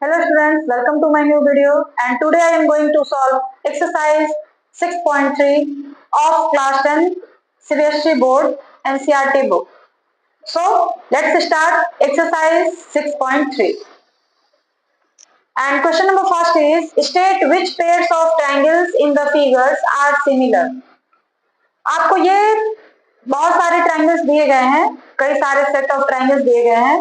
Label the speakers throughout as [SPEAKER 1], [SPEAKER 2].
[SPEAKER 1] Hello students, welcome to my new video and today I am going to solve exercise 6.3 of class 10 CBSE board NCERT book. So let's start exercise 6.3 and question number first is state which pairs of triangles in the figures are similar. आपको ये बहुत सारे triangles दिए गए हैं, कई सारे set of triangles दिए गए हैं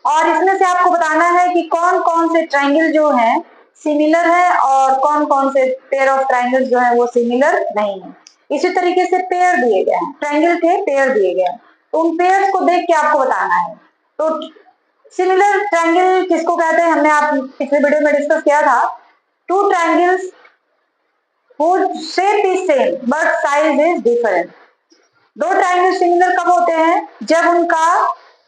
[SPEAKER 1] और इसमें से आपको बताना है कि कौन कौन से ट्रायंगल जो है सिमिलर है और कौन कौन से पेयर ऑफ ट्रायंगल्स जो है वो सिमिलर नहीं है। इसी तरीके से पेयर दिए गए हैं, ट्रायंगल के पेयर दिए गए हैं, तो उन पेयर्स को देख के आपको बताना है। तो सिमिलर ट्रायंगल किसको कहते हैं, हमने आप पिछले वीडियो में डिस्कस किया था। Two triangles whose shape is same but size is different। दो ट्रायंगल सिमिलर कब होते हैं, जब उनका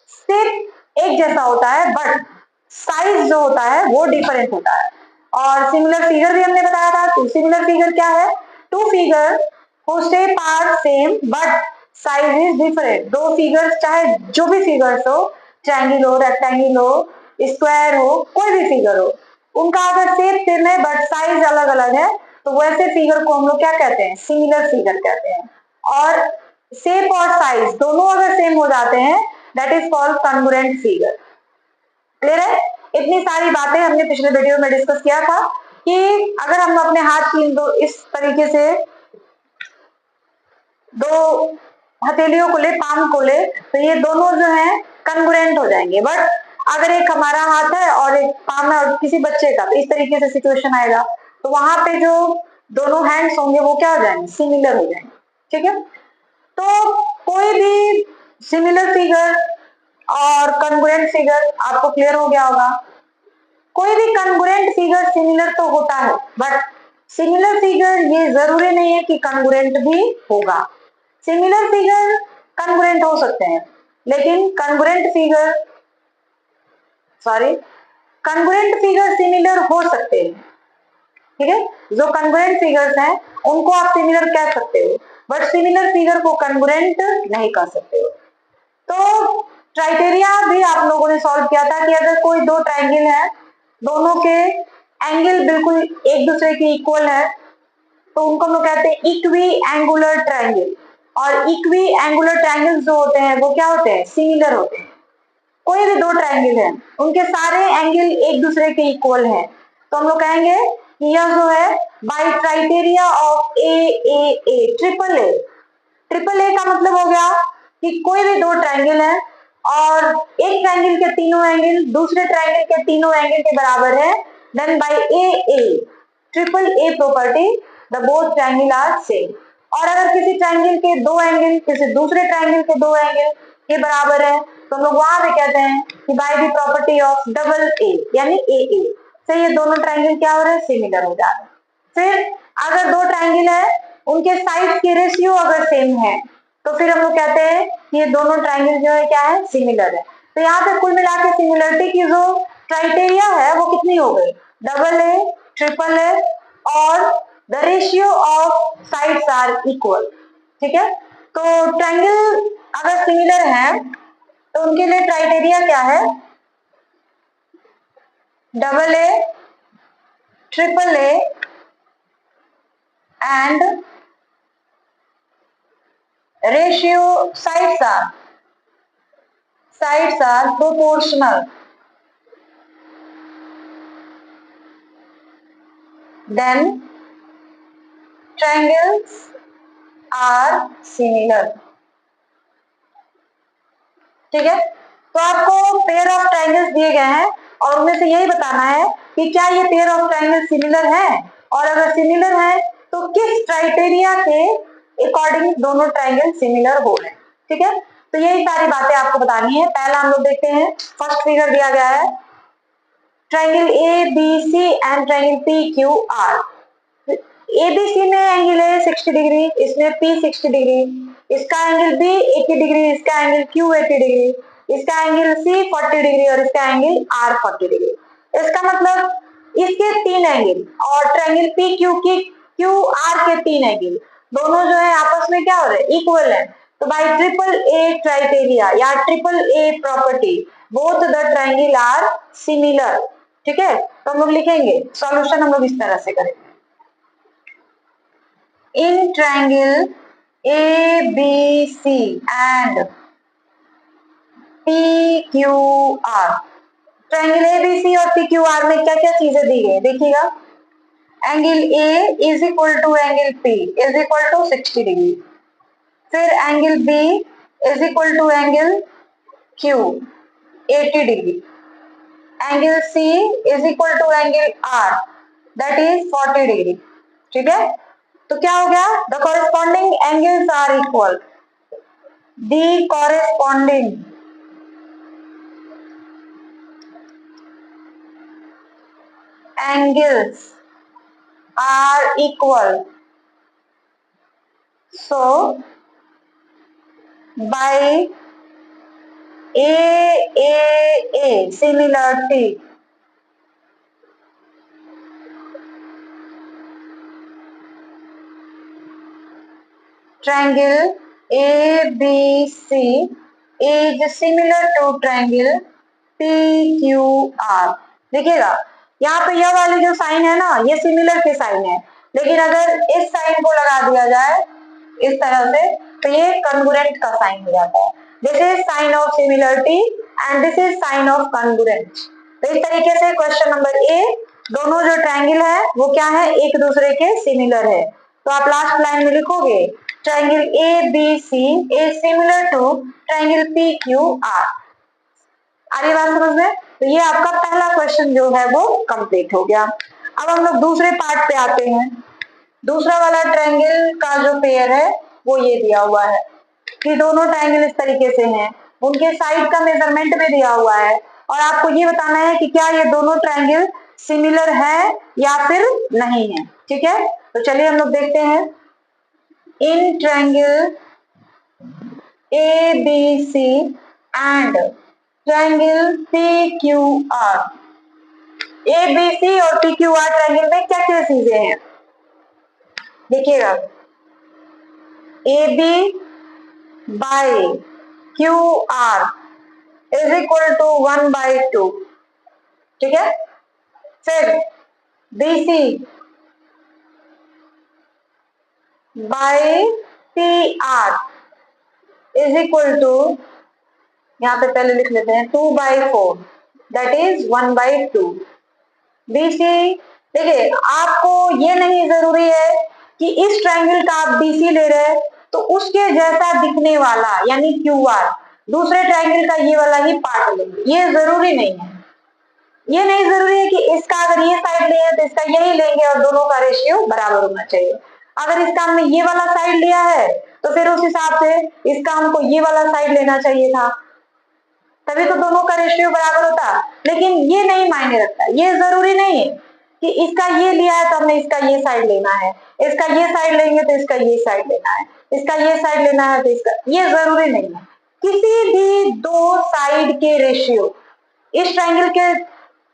[SPEAKER 1] शेप एक जैसा होता है बट साइज जो होता है वो डिफरेंट होता है। और सिमिलर फिगर भी हमने बताया था। तो सिमिलर फिगर क्या है, two figure whose shape are same but size is different। दो फिगर्स चाहे जो भी फिगर्स हो, ट्रायंगल हो, रेक्टेंगल हो, स्क्वायर हो, कोई भी फिगर हो, उनका अगर शेप सेम है बट साइज अलग अलग है तो वैसे फिगर को हम लोग क्या कहते हैं, सिमिलर फिगर कहते हैं। और शेप और साइज दोनों अगर सेम हो जाते हैं that is called congruent figure. Clear है? इतनी सारी बातें हमने पिछले वीडियो में डिस्कस किया था कि अगर हम अपने हाथ की दो इस तरीके से दो हथेलियों को ले, पाम को ले, तो ये दोनों जो है कॉन्ग्रुएंट हो जाएंगे। बट अगर एक हमारा हाथ है और एक पाम है और किसी बच्चे का, तो इस तरीके से सिचुएशन आएगा, तो वहां पे जो दोनों हैंड्स होंगे वो क्या हो जाएंगे, सिमिलर हो जाएंगे। ठीक है, तो कोई भी सिमिलर फिगर और कॉन्ग्रुएंट फिगर आपको क्लियर हो गया होगा। कोई भी कॉन्ग्रुएंट फिगर सिमिलर तो होता है बट सिमिलर फिगर ये जरूरी नहीं है कि कॉन्ग्रुएंट भी होगा। सिमिलर फिगर कॉन्ग्रुएंट हो सकते हैं लेकिन कॉन्ग्रुएंट फिगर सिमिलर हो सकते हैं। ठीक है, जो कॉन्ग्रुएंट फिगर्स हैं उनको आप सिमिलर कह सकते हो बट सिमिलर फिगर को कॉन्ग्रुएंट नहीं कर सकते हो। तो क्राइटेरिया भी आप लोगों ने सॉल्व किया था कि अगर कोई दो ट्रायंगल है, दोनों के एंगल बिल्कुल एक दूसरे के इक्वल है, तो उनको हम लोग कहते हैं इक्वी एंगुलर ट्रायंगल। और इक्वी एंगुलर ट्रायंगल जो होते हैं वो क्या होते हैं, सिमिलर होते हैं। कोई भी दो ट्रायंगल है, उनके सारे एंगल एक दूसरे के इक्वल है, तो हम लोग कहेंगे कि यह जो है by criteria of A triple A. Triple A का मतलब हो गया कि कोई भी दो ट्रायंगल है और एक ट्रायंगल के तीनों एंगल दूसरे ट्रायंगल के तीनों एंगल के बराबर है, then by A triple A property the both triangle are same. और अगर किसी ट्रायंगल के दो एंगल किसी दूसरे ट्रायंगल के दो एंगल के बराबर है तो हम लोग वहां पे कहते हैं कि by the property of double A यानी ए से ये दोनों ट्रायंगल क्या हो रहे हैं, सिमिलर हो जा रहे हैं। फिर अगर दो ट्रायंगल है, उनके साइड की रेशियो अगर सेम है तो फिर हम लोग कहते हैं कि ये दोनों ट्रायंगल जो है क्या है, सिमिलर है। तो यहाँ पे कुल मिला के सिमिलरिटी की जो क्राइटेरिया है वो कितनी हो गई, डबल ए, ट्रिपल ए और the ratio of sides are equal. ठीक है, तो ट्रायंगल अगर सिमिलर है तो उनके लिए क्राइटेरिया क्या है, double A, triple A and ratio sides are proportional, then triangles are similar। ठीक है, तो आपको पेयर ऑफ ट्रायंगल्स दिए गए हैं और उनमें से यही बताना है कि क्या ये पेयर ऑफ ट्रायंगल सिमिलर है और अगर सिमिलर है तो किस क्राइटेरिया के अकॉर्डिंग दोनों ट्रायंगल सिमिलर हो रहे हैं। ठीक है, तो यही सारी बातें आपको बतानी है। पहला हम लोग देखते हैं, फर्स्ट फिगर दिया गया है triangle A B C and triangle P Q R. ABC में एंगल है 60 डिग्री, इसमें पी 60 डिग्री, इसका एंगल बी 80 डिग्री, इसका एंगल क्यू 80 डिग्री, इसका एंगल सी 40 डिग्री और इसका एंगल आर 40 डिग्री। इसका मतलब इसके तीन एंगल और ट्रायंगल पी क्यू की क्यू आर के तीन एंगल दोनों जो है आपस में क्या हो रहे हैं, इक्वल है। तो बाय ट्रिपल ए क्राइटेरिया या triple A property both the triangle are similar. ठीक है, तो हम लोग लिखेंगे सॉल्यूशन हम लोग इस तरह से करेंगे। In triangle A B C and P Q R, triangle A B C और पी क्यू आर में क्या क्या चीजें दी गई देखिएगा। Angle A is equal to angle P is equal to 60 degree, फिर angle B is equal to angle Q 80 degree, angle C is equal to angle R that is 40 degree. ठीक है, तो क्या हो गया, the corresponding angles are equal, the corresponding angles are equal, so by a similarity triangle ABC is similar to triangle PQR। देखिएगा यहाँ पे यह वाली जो साइन है ना, ये सिमिलर के साइन है, लेकिन अगर इस साइन को लगा दिया जाए इस तरह से तो ये कॉन्ग्रुएंट का साइन हो जाता है। This is sine of similarity and this is sine of congruent. तो इस तरीके से क्वेश्चन नंबर ए, दोनों जो ट्रायंगल है वो क्या है, एक दूसरे के सिमिलर है। तो आप लास्ट लाइन में लिखोगे triangle A B C is similar to triangle P Q R. आ रही बात समझ में? तो ये आपका पहला क्वेश्चन जो है वो कंप्लीट हो गया। अब हम लोग दूसरे पार्ट पे आते हैं। दूसरा वाला ट्रायंगल का जो पेयर है वो ये दिया हुआ है कि दोनों ट्रायंगल इस तरीके से हैं, उनके साइड का मेजरमेंट भी दिया हुआ है और आपको ये बताना है कि क्या ये दोनों ट्रायंगल सिमिलर है या फिर नहीं है। ठीक है, तो चलिए हम लोग देखते हैं। In triangle A B C and triangle P Q R, A B C और पी क्यू आर ट्रायंगल में क्या क्या चीजें हैं देखिएगा। A B by Q R is equal to 1/2। ठीक है, फिर B C by P R is equal to, यहाँ पे पहले लिख लेते हैं 2/4 दैट इज 1/2। बी सी, देखिए आपको ये नहीं जरूरी है कि इस ट्रायंगल का आप बीसी ले रहे हैं तो उसके जैसा दिखने वाला यानी क्यू आर दूसरे ट्रायंगल का ये वाला ही पार्ट लेंगे, ये जरूरी नहीं है। ये नहीं जरूरी है कि इसका अगर ये साइड लिए तो इसका यही लेंगे और दोनों का रेशियो बराबर होना चाहिए। अगर इसका हमने ये वाला साइड लिया है तो फिर उस हिसाब से इसका हमको ये वाला साइड लेना चाहिए था, तभी तो दोनों का रेशियो बराबर होता। लेकिन ये नहीं मायने रखता, ये जरूरी नहीं है कि इसका ये लिया है तो हमने इसका ये साइड लेना है, इसका ये साइड लेंगे तो इसका ये साइड लेना है, इसका ये साइड लेना है तो इसका, ये जरूरी नहीं है। किसी भी दो साइड के रेशियो, इस ट्रायंगल के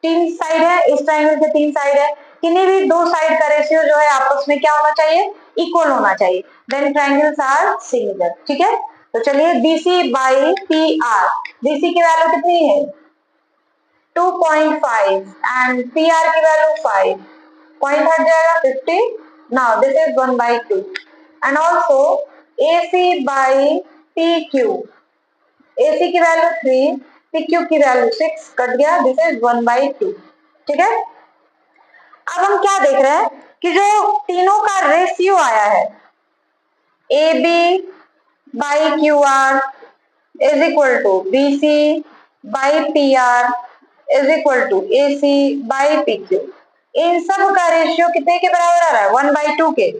[SPEAKER 1] 3 साइड है, इस ट्रायंगल के 3 साइड है, किन्हीं भी दो साइड का रेशियो जो है आपस में क्या होना चाहिए, इक्वल होना चाहिए, देन ट्रायंगल्स आर सिमिलर। ठीक है, तो चलिए BC बाई PR, BC की वैल्यू कितनी है 2.5 एंड PR की वैल्यू 5, पॉइंट हट जाएगा 50, now this is 1/2 and also AC by PQ, AC की वैल्यू 3, PQ की वैल्यू 6, कट गया, दिस इज 1/2। ठीक है, अब हम क्या देख रहे हैं कि जो तीनों का रेशियो आया है AB by QR is equal to BC by PR is equal to AC by PQ, इन सब का रेशियो कितने के बराबर आ रहा है 1/2 के।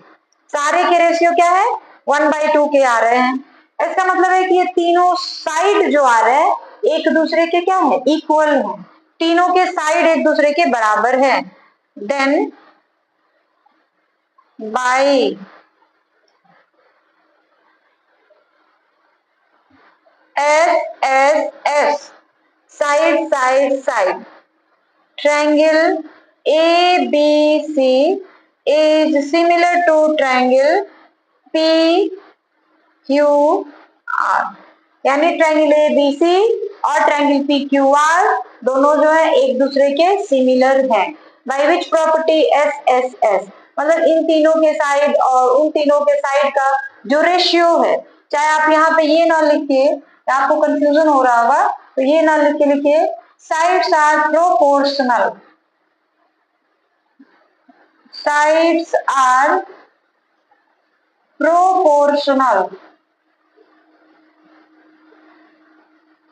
[SPEAKER 1] सारे के रेशियो क्या है 1/2 के आ रहे हैं। इसका मतलब है कि ये तीनों साइड जो आ रहे हैं एक दूसरे के क्या है, इक्वल है, तीनों के साइड एक दूसरे के बराबर है। Then by S side side side, triangle ABC is similar to triangle PQR। यानी ट्रायंगल ए बी सी और ट्रायंगल पी क्यू आर दोनों जो है एक दूसरे के सिमिलर हैं। By which property S S S, मतलब इन तीनों के साइड और उन तीनों के साइड का जो रेशियो है, चाहे आप यहाँ पे ये ना लिखिए, आपको कंफ्यूजन हो रहा होगा, तो ये ना लिखिए, लिखिए sides are proportional, sides are proportional.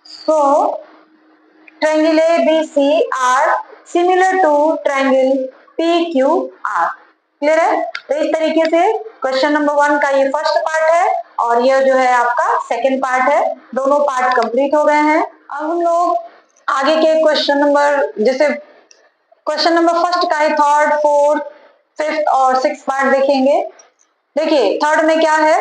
[SPEAKER 1] So triangle ABC are similar to triangle PQR. Clear है? तो इस तरीके से क्वेश्चन नंबर 1 का ये फर्स्ट पार्ट है और ये जो है आपका सेकंड पार्ट है। दोनों पार्ट कंप्लीट हो गए हैं। अब हम लोग आगे के क्वेश्चन नंबर, जैसे क्वेश्चन नंबर फर्स्ट का ही थर्ड, फोर्थ, फिफ्थ और सिक्स पार्ट देखेंगे। देखिए थर्ड में क्या है,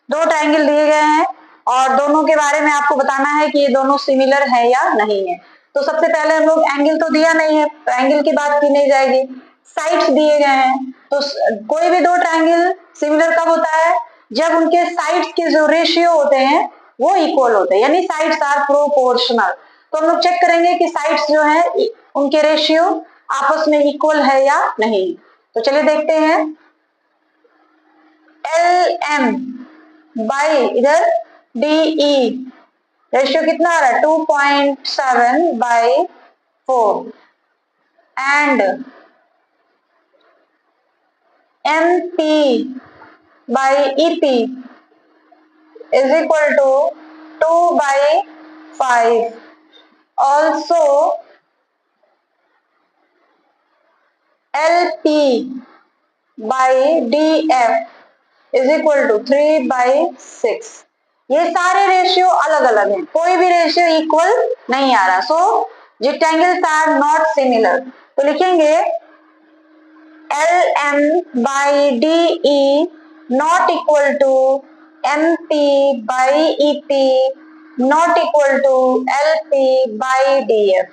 [SPEAKER 1] दो ट्रायंगल दिए गए हैं और दोनों के बारे में आपको बताना है कि ये दोनों सिमिलर है या नहीं है। तो सबसे पहले हम लोग एंगल तो दिया नहीं है तो एंगल की बात की नहीं जाएगी, साइड्स दिए गए हैं। तो कोई भी दो ट्रायंगल सिमिलर कब होता है, जब उनके साइड्स के जो रेशियो होते हैं वो इक्वल होते हैं, यानी साइड्स आर प्रोपोर्शनल। तो हम लोग चेक करेंगे कि साइड्स जो है उनके रेशियो आपस में इक्वल है या नहीं। तो चलिए देखते हैं। एल एम बाई इधर डी ई रेशियो कितना आ रहा है 2.7 by 4 and M P by E P is equal to 2 by 5। Also L P by D F is equal to 3 by 6। ये सारे रेशियो अलग अलग हैं, कोई भी रेशियो इक्वल नहीं आ रहा। So rectangles are not similar. तो लिखेंगे L M by D E not equal to M P by E P not equal to L P by D F.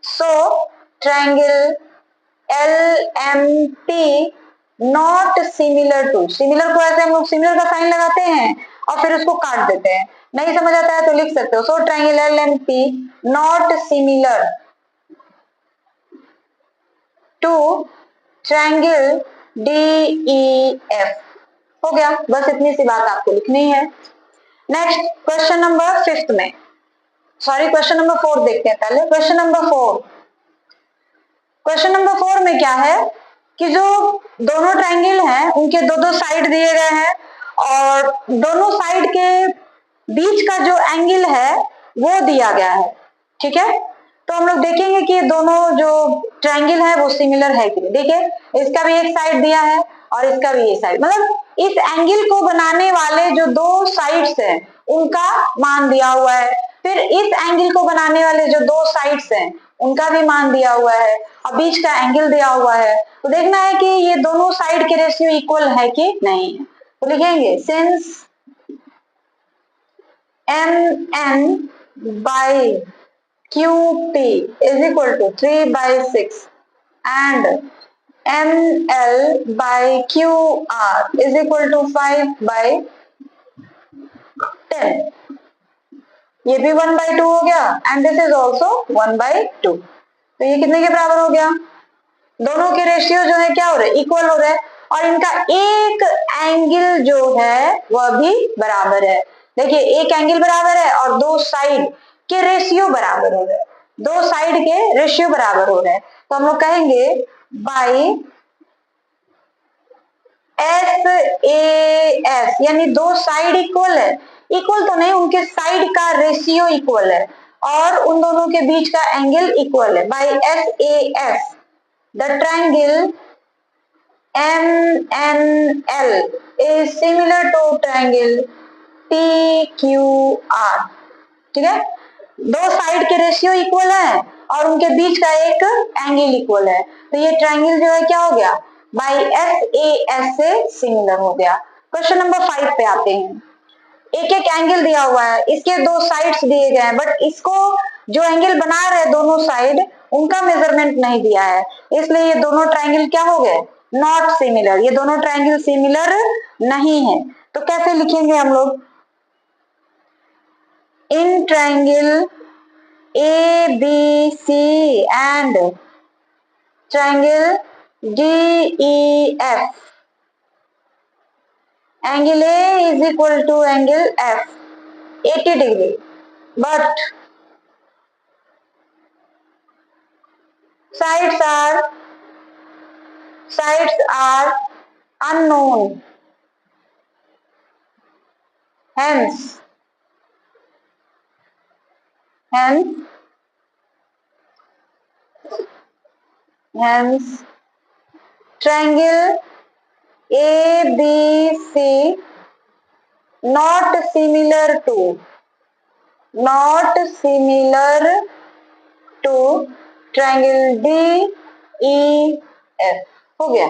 [SPEAKER 1] So triangle L M P not similar to, similar को ऐसे हम लोग similar का sign लगाते हैं और फिर उसको काट देते हैं, नहीं समझ आता है तो लिख सकते हो। So triangle L M P not similar to triangle D E F. हो गया, बस इतनी सी बात आपको लिखनी है। नेक्स्ट क्वेश्चन नंबर फिफ्थ में, सॉरी क्वेश्चन नंबर 4 देखते हैं पहले। क्वेश्चन नंबर 4, क्वेश्चन नंबर 4 में क्या है कि जो दोनों ट्रायंगल हैं उनके दो दो साइड दिए गए हैं और दोनों साइड के बीच का जो एंगल है वो दिया गया है। ठीक है, तो हम लोग देखेंगे कि दोनों जो ट्रायंगल है वो सिमिलर है कि नहीं। देखिए इसका भी एक साइड दिया है और इसका भी एक साइड, मतलब इस एंगल को बनाने वाले जो दो साइड्स हैं उनका मान दिया हुआ है, फिर इस एंगल को बनाने वाले जो दो साइड्स हैं उनका भी मान दिया हुआ है और बीच का एंगल दिया हुआ है। तो देखना है कि ये दोनों साइड के रेशियो इक्वल है कि नहीं है। तो लिखेंगे since M N by Q P is equal to 3 by 6 and M L by Q R is equal to 5 by 10। ये भी 1/2 हो गया एंड दिस इज ऑल्सो 1/2। तो ये कितने के बराबर हो गया, दोनों के रेशियो जो है क्या हो रहे, इक्वल हो रहे हैं और इनका एक एंगल जो है वह भी बराबर है। देखिए एक एंगल बराबर है और दो साइड के रेशियो बराबर हो रहे हैं, दो साइड के रेशियो बराबर हो रहे हैं। तो हम लोग कहेंगे बाई एस ए एस, यानी दो साइड इक्वल है, इक्वल तो नहीं उनके साइड का रेशियो इक्वल है और उन दोनों के बीच का एंगल इक्वल है। By S A S the triangle MNL is similar to triangle PQR। ठीक है, दो साइड के रेशियो इक्वल है और उनके बीच का एक एंगल इक्वल है, तो ये ट्रायंगल जो है क्या हो गया, बाई SAS से सिमिलर हो गया। क्वेश्चन नंबर 5 पे आते हैं। एक एक एंगल दिया हुआ है, इसके दो साइड्स दिए गए हैं, बट इसको जो एंगल बना रहे दोनों साइड उनका मेजरमेंट नहीं दिया है, इसलिए ये दोनों ट्रायंगल क्या हो गए, नॉट सिमिलर। ये दोनों ट्रायंगल सिमिलर नहीं है। तो कैसे लिखेंगे हम लोग, in triangle ABC and triangle DEF, angle A is equal to angle F 80 degree, but sides are unknown, hence triangle ABC not similar to triangle DEF। हो गया।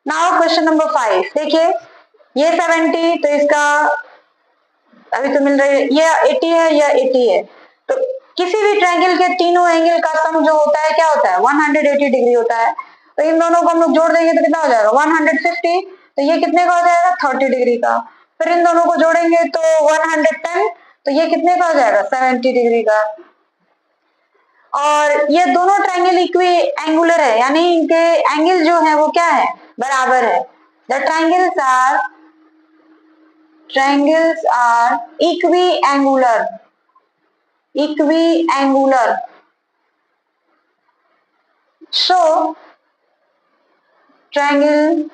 [SPEAKER 1] नाउ क्वेश्चन नंबर 5 देखिए, ये 70 तो इसका अभी तो मिल रही है, ये 80 है, या 80 है, तो किसी भी ट्रायंगल के तीनों एंगल का सम जो होता है क्या होता है 180 डिग्री होता है। तो इन दोनों को हम लोग जोड़ देंगे तो कितना हो जाएगा 150, तो ये कितने का हो जाएगा 30 डिग्री का। फिर इन दोनों को जोड़ेंगे तो 110, तो ये कितने का हो जाएगा 70 डिग्री का। और ये दोनों ट्रायंगल इक्वी एंगुलर है, यानी इनके एंगल जो है वो क्या है बराबर है। The triangles are equiangular, so triangle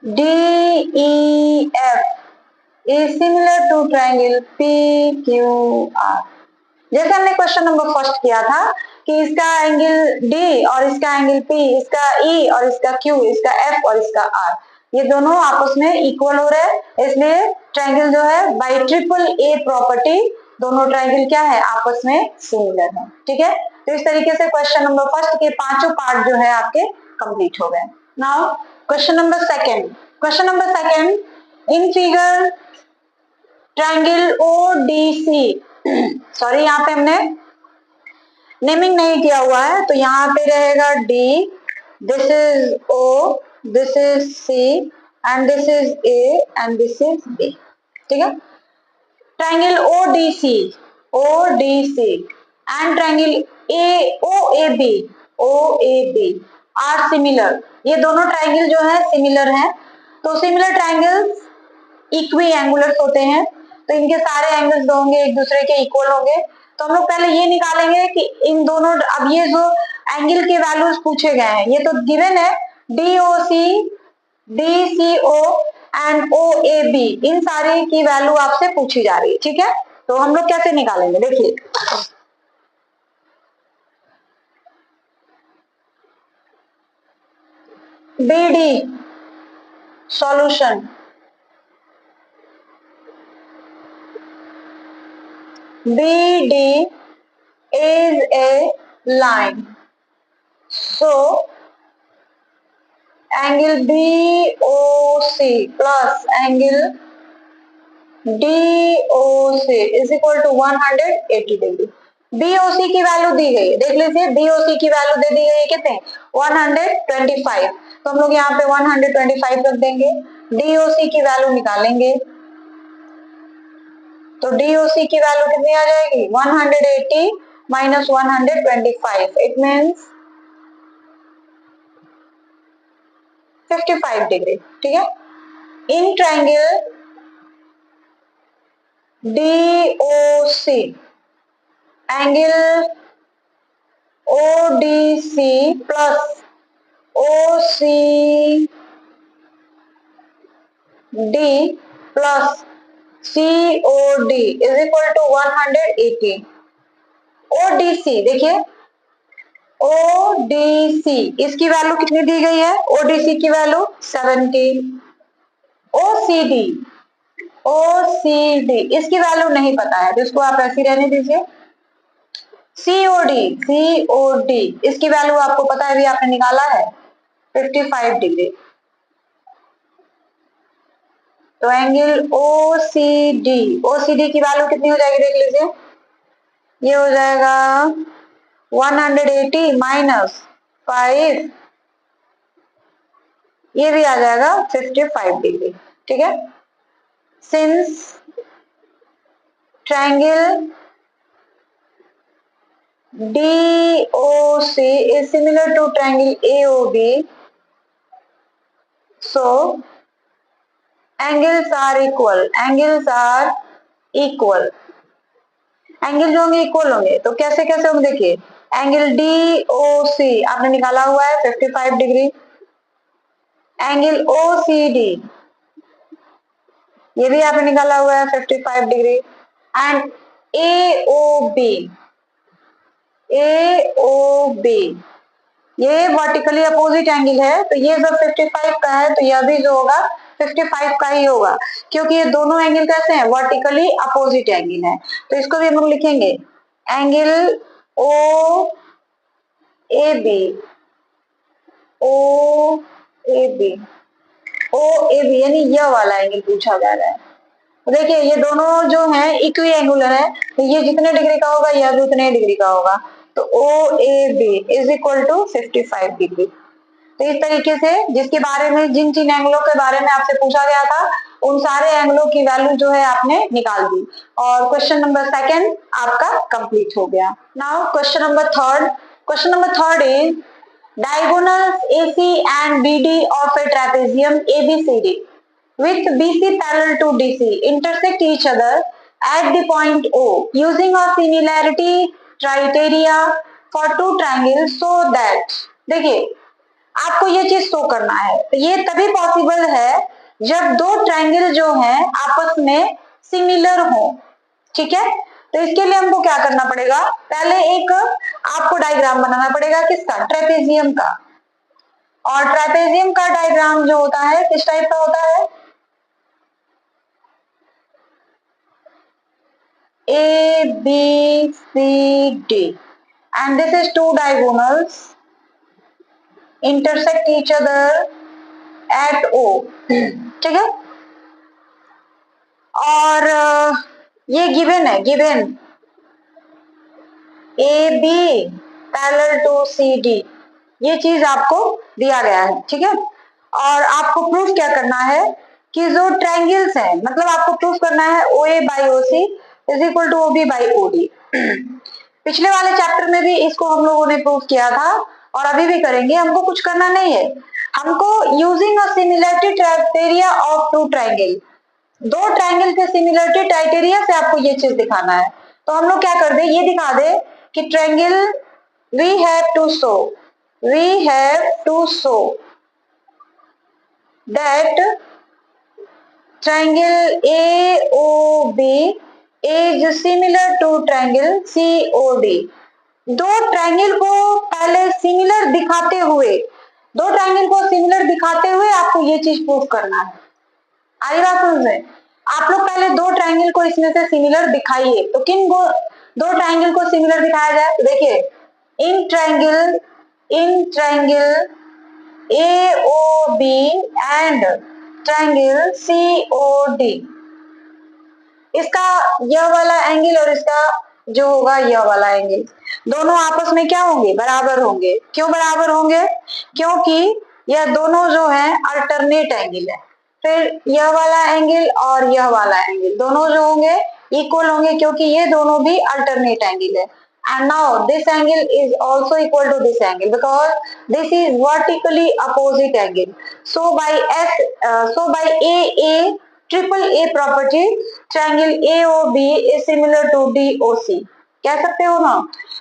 [SPEAKER 1] DEF is similar to triangle PQR। जैसे हमने क्वेश्चन नंबर फर्स्ट किया था कि इसका एंगल D और इसका एंगल P, इसका E और इसका Q, इसका F और इसका R, ये दोनों आपस में इक्वल हो रहे हैं, इसलिए ट्रायंगल जो है बाय ट्रिपल ए प्रॉपर्टी दोनों ट्रायंगल क्या है आपस में सिमिलर है। ठीक है, तो इस तरीके से क्वेश्चन नंबर फर्स्ट के पांचों पार्ट जो है आपके कंप्लीट हो गए। Now question number second, in figure triangle ODC, sorry यहाँ पे हमने नेमिंग नहीं किया हुआ है, तो यहाँ पे रहेगा D, this is O, this is C and this is A and this is B। ठीक है, triangle ODC and triangle OAB are similar. ये दोनों ट्रायंगल जो है सिमिलर हैं, तो सिमिलर ट्रायंगल्स इक्वी एंगुलर्स होते हैं, तो इनके सारे एंगल्स जो होंगे एक दूसरे के इक्वल होंगे। तो हम लोग पहले ये निकालेंगे कि इन दोनों, अब ये जो एंगल के वैल्यूज पूछे गए हैं ये तो गिवन है, DOC, DCO एंड OAB, इन सारी की वैल्यू आपसे पूछी जा रही है। ठीक है, तो हम लोग कैसे निकालेंगे देखिए, BD solution, BD is a line, so angle BOC plus angle DOC is equal to 180 degree. BOC की वैल्यू दी गई है, देख लीजिए BOC की वैल्यू दे दी गई है कितने 125, तो हम लोग यहाँ पे 125 रख देंगे। DOC की वैल्यू निकालेंगे तो DOC की वैल्यू कितनी आ जाएगी 180 माइनस 125, इट मीन्स 55 डिग्री। ठीक है, in triangle DOC angle ODC plus OCD plus COD is equal to 180। ODC देखिए, ODC इसकी वैल्यू कितनी दी गई है, ODC की वैल्यू 70। OCD इसकी वैल्यू नहीं पता है, तो इसको आप ऐसी रहने दीजिए। COD इसकी वैल्यू आपको पता है, भी आपने निकाला है 55 डिग्री। तो एंगल OCD की वैल्यू कितनी हो जाएगी देख लीजिए, ये हो जाएगा 180 माइनस 5, ये भी आ जाएगा 55 डिग्री। ठीक है, since triangle DOC is similar to triangle AOB, so angles are equal. Angle जो होंगे इक्वल होंगे, तो कैसे कैसे होंगे देखिए, एंगल DOC आपने निकाला हुआ है 55 डिग्री, एंगल OCD ये भी आपने निकाला हुआ है 55 डिग्री, एंड AOB ये वर्टिकली अपोजिट एंगल है, तो ये जब 55 का है तो यह भी जो होगा 55 का ही होगा, क्योंकि ये दोनों एंगल कैसे हैं, वर्टिकली अपोजिट एंगल है। तो इसको भी हम लोग लिखेंगे एंगल OAB यानी यह वाला एंगल पूछा जा रहा है। तो देखिए ये दोनों जो है इक्वी एंगुलर है, तो ये जितने डिग्री का होगा यह भी उतने डिग्री का होगा, तो OAB is equal to 55 degree. तो इस तरीके से जिसके बारे में जिन एंगलों के बारे में आपसे पूछा गया था उन सारे एंगलों की वैल्यू जो है आपने निकाल दी, और क्वेश्चन नंबर सेकंड आपका कंप्लीट हो गया। Now question number third is diagonals AC and BD of a trapezium ABCD with BC parallel to DC intersect each other at the point O using a similarity criteria for two triangles so that, देखिए आपको ये चीज show करना है, तो ये तभी possible है जब दो ट्रायंगल जो हैं आपस में सिमिलर हो, ठीक है। तो इसके लिए हमको क्या करना पड़ेगा, पहले एक आपको डायग्राम बनाना पड़ेगा, किसका, ट्रेपेजियम का। और ट्रेपेजियम का डायग्राम जो होता है किस टाइप का होता है, ABCD and this is two diagonals intersect each other at O, ठीक है। और ये गिवन है, AB पैरेलल टू CD ये चीज आपको दिया गया है, ठीक है। और आपको प्रूफ क्या करना है कि जो ट्रायंगल्स हैं, मतलब आपको प्रूफ करना है OA by OC is equal to OB by OD। पिछले वाले चैप्टर में भी इसको हम लोगों ने प्रूफ किया था और अभी भी करेंगे। हमको कुछ करना नहीं है, हमको using uh similarity criteria of two triangle, दो ट्रायंगल के सिमिलरिटी क्राइटेरिया से आपको ये चीज दिखाना है। तो हम लोग क्या कर दे, ये दिखा दे कि triangle we have to show that triangle AOB is similar to triangle COD। दो ट्रायंगल को पहले सिमिलर दिखाते हुए, आपको ये चीज प्रूफ करना है। आई बात समझ में? आप लोग पहले दो ट्रायंगल को इसमें से सिमिलर दिखाइए। तो किन दो ट्रायंगल को सिमिलर दिखाया जाए, तो देखिए in triangle AOB and triangle COD, इसका यह वाला एंगल और इसका जो होगा यह वाला एंगल, दोनों आपस में क्या होंगे, बराबर होंगे। क्यों बराबर होंगे, क्योंकि यह दोनों जो है अल्टरनेट एंगल है। फिर यह वाला एंगल और यह वाला एंगल दोनों जो होंगे इक्वल होंगे, क्योंकि ये दोनों भी अल्टरनेट एंगल है। And now this angle is also equal to this angle because this is vertically opposite angle. So by AA triple A property triangle AOB is similar to DOC, कह सकते हो ना।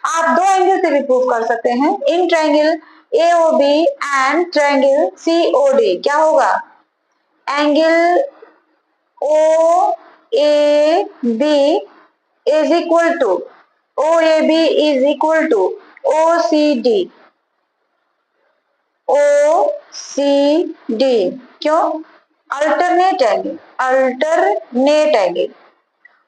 [SPEAKER 1] आप दो एंगल से भी prove कर सकते हैं, in triangle AOB and triangle COD क्या होगा, angle OAB is equal to OCD। क्यों, अल्टरनेट एंगल।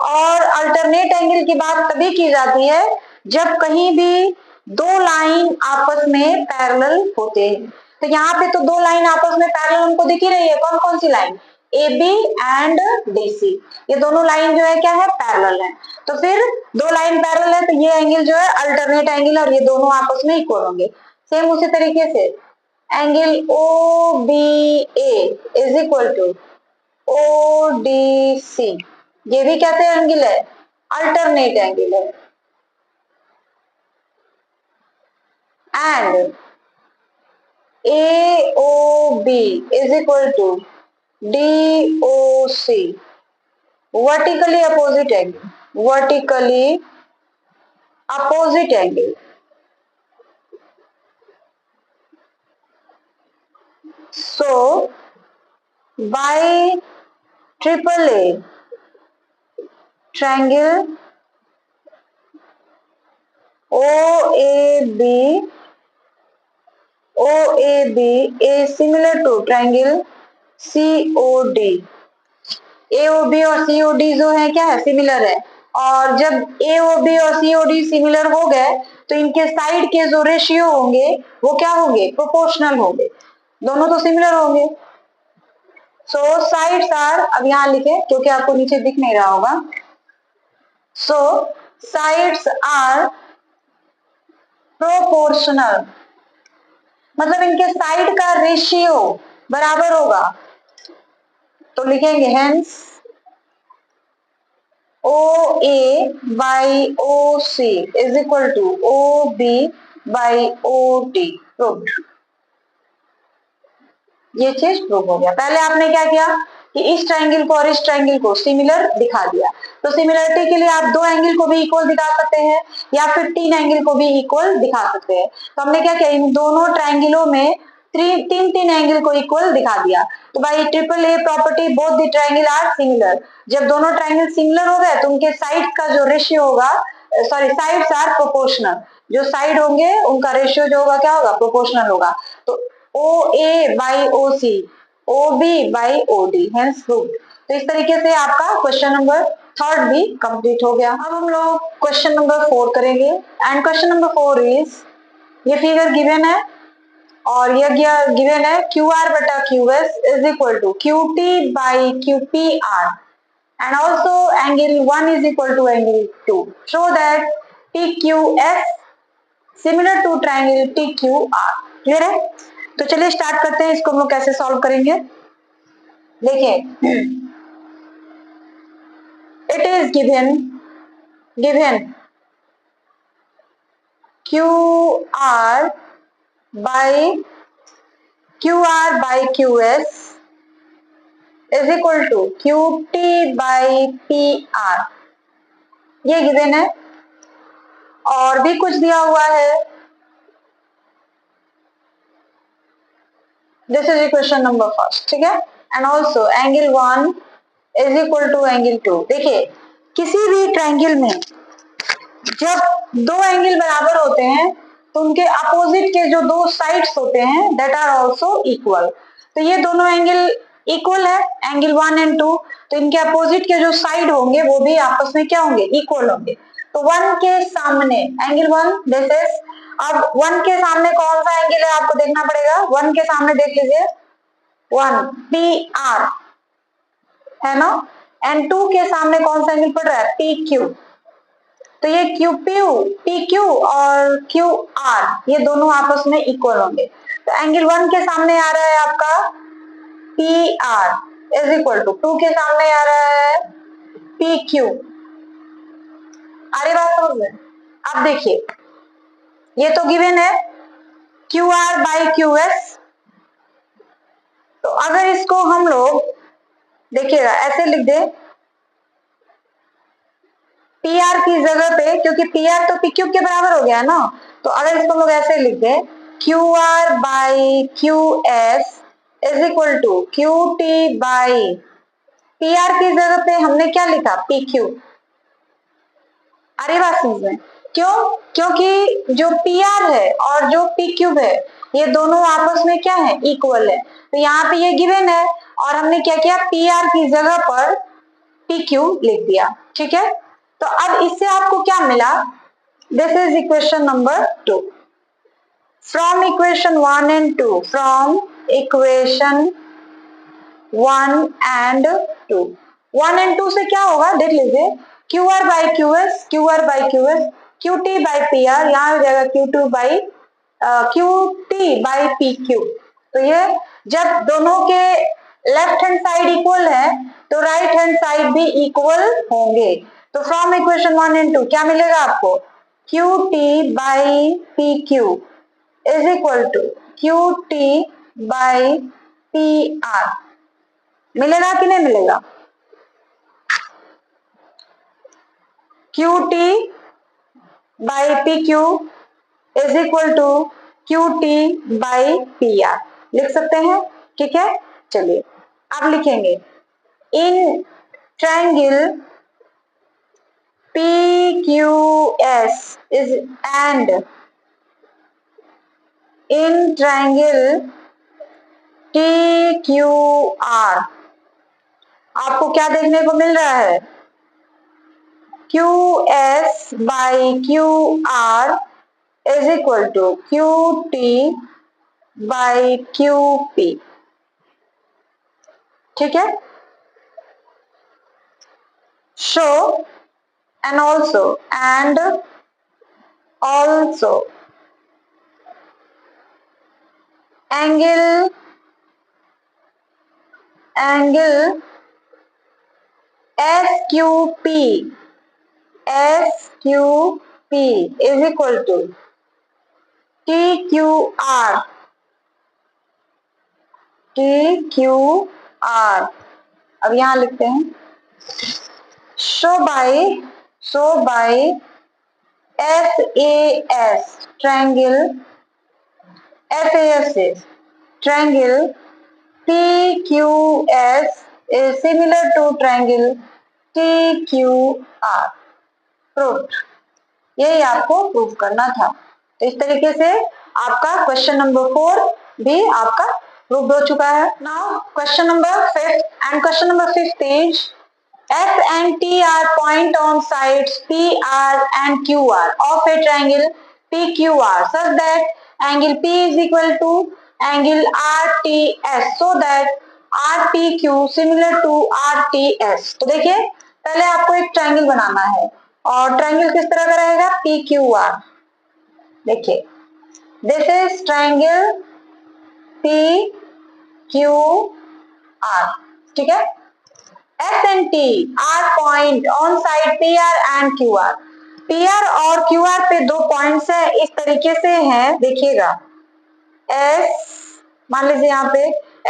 [SPEAKER 1] और अल्टरनेट एंगल की बात तभी की जाती है जब कहीं भी दो लाइन आपस में पैरेलल होते हैं। तो यहाँ पे तो दो लाइन आपस में पैरेलल हमको दिख ही रही है, कौन कौन सी लाइन, AB एंड DC, ये दोनों लाइन जो है क्या है, पैरेलल है। तो फिर दो लाइन पैरेलल है तो ये एंगल जो है अल्टरनेट एंगल और ये दोनों आपस में इक्वल होंगे। सेम उसी तरीके से angle OBA is equal to ODC, ये भी कैसे एंगल है, अल्टरनेट एंगल है, and AOB is equal to DOC, vertically opposite angle, vertically opposite angle. So by AAA triangle OAB is similar to triangle COD. AOB और COD जो है क्या है, सिमिलर है। और जब AOB और COD सिमिलर हो गए तो इनके साइड के जो रेशियो होंगे वो क्या होंगे, प्रोपोर्शनल होंगे, दोनों तो सिमिलर होंगे। सो साइड्स आर, अब यहां लिखे क्योंकि आपको नीचे दिख नहीं रहा होगा। सो साइड्स आर प्रोपोर्शनल, मतलब इनके साइड का रेशियो बराबर होगा। तो लिखेंगे hence OA by OC is equal to OB by OD। Proved, ये चीज प्रूव हो गया। पहले आपने क्या किया कि इस ट्रायंगल को और इस ट्रायंगल को सिमिलर दिखा दिया। तो सिमिलरिटी के लिए आप दो एंगल को भी इक्वल दिखा सकते हैं या फिर तीन एंगल को भी इक्वल दिखा सकते हैं। तो हमने क्या किया, इन दोनों ट्रायंगलों में तीन एंगल को इक्वल दिखा दिया। तो भाई AAA property, both the triangle are similar. जब दोनों ट्रायंगल सिमिलर हो गए तो उनके साइड का जो रेशियो होगा, सॉरी साइड्स आर प्रोपोर्शनल, जो साइड होंगे उनका रेशियो जो होगा क्या होगा, प्रोपोर्शनल होगा। तो OA by OC, OB by OD, hence proved। तो इस तरीके से आपका क्वेश्चन नंबर 3 भी कंप्लीट हो गया। अब हम लोग क्वेश्चन नंबर 4 करेंगे। एंड क्वेश्चन नंबर 4 इज, ये फिगर गिवन है और ये गिवन है QR बटा QS is equal to QT by QPR and also angle 1 is equal to angle 2. Show that PQS similar to triangle TQR। Clear है? तो चलिए स्टार्ट करते हैं, इसको हम लोग कैसे सॉल्व करेंगे। देखिए, it is given QR by QS is equal to QT by PR, ये गिवन है। और भी कुछ दिया हुआ है, this is equation number first, ठीक है। And also angle 1 is equal to angle 2। देखिए, किसी भी ट्रायंगल में जब दो एंगल बराबर होते हैं तो उनके अपोजिट के जो दो साइड्स होते हैं दैट आर आल्सो इक्वल। तो ये दोनों एंगल इक्वल है, एंगल 1 एंड 2, तो इनके अपोजिट के जो साइड होंगे वो भी आपस में क्या होंगे, इक्वल होंगे। तो 1 के सामने एंगल 1 दिस इज, अब 1 के सामने कौन सा एंगल है आपको देखना पड़ेगा। 1 के सामने देख लीजिए 1 PR है ना, एंड 2 के सामने कौन सा एंगल पड़ रहा है, PQ। तो ये PQ और QR ये दोनों आपस में इक्वल होंगे। तो एंगल 1 के सामने आ रहा है आपका PR इज इक्वल टू 2 के सामने आ रहा है PQ। आ रही बात समझ में? अब देखिए, ये तो गिवन है QR बाई QS। तो अगर इसको हम लोग देखिएगा ऐसे लिख दे, PR की जगह पे, क्योंकि PR तो PQ के बराबर हो गया है ना, तो अगर इसको लोग ऐसे लिख दे QR by QS is equal to QT by PR की जगह पे हमने क्या लिखा, PQ। अरे बात समझ में? क्यों? क्योंकि जो PR है और जो PQ है ये दोनों आपस में क्या है, इक्वल है। तो यहाँ पे ये गिवन है और हमने क्या किया, PR की जगह पर PQ लिख दिया, ठीक है। तो अब इससे आपको क्या मिला, this is equation number 2। From equation 1 and 2, from equation 1 and 2, 1 and 2 से क्या होगा देख लीजिए, QR by QS, QT by PR, यहाँ हो जाएगा QT बाई PQ। तो ये जब दोनों के लेफ्ट हैंड साइड इक्वल है तो राइट हैंड साइड भी इक्वल होंगे। तो फ्रॉम इक्वेशन 1 एंड 2 क्या मिलेगा आपको, Q T by P Q is equal to Q T by P R. मिलेगा कि नहीं मिलेगा, Q T by P Q is equal to Q T by P R, लिख सकते हैं, ठीक है। चलिए अब लिखेंगे in triangle PQS is and in triangle TQR आपको क्या देखने को मिल रहा है, QS by QR is equal to QT by QP, ठीक है। So and also angle SQP is equal to TQR अब यहां लिखते हैं, show by SAS triangle PQS is similar to triangle TQR, proof, यही आपको प्रूव करना था। तो इस तरीके से आपका क्वेश्चन नंबर 4 भी आपका प्रूव हो चुका है। Now question number 5 and question number 5 is F and T are point on sides PR and QR of a triangle PQR such that angle P is equal to angle RTS so that RPQ similar to RTS। तो देखिए पहले आपको एक triangle बनाना है और triangle किस तरह का रहेगा, PQR। देखिए दिस इज ट्रायंगल PQR, ठीक है। F and T are point on side PR and QR। PR और QR पे दो पॉइंट्स है, इस तरीके से हैं, देखिएगा S, मान लीजिए यहाँ पे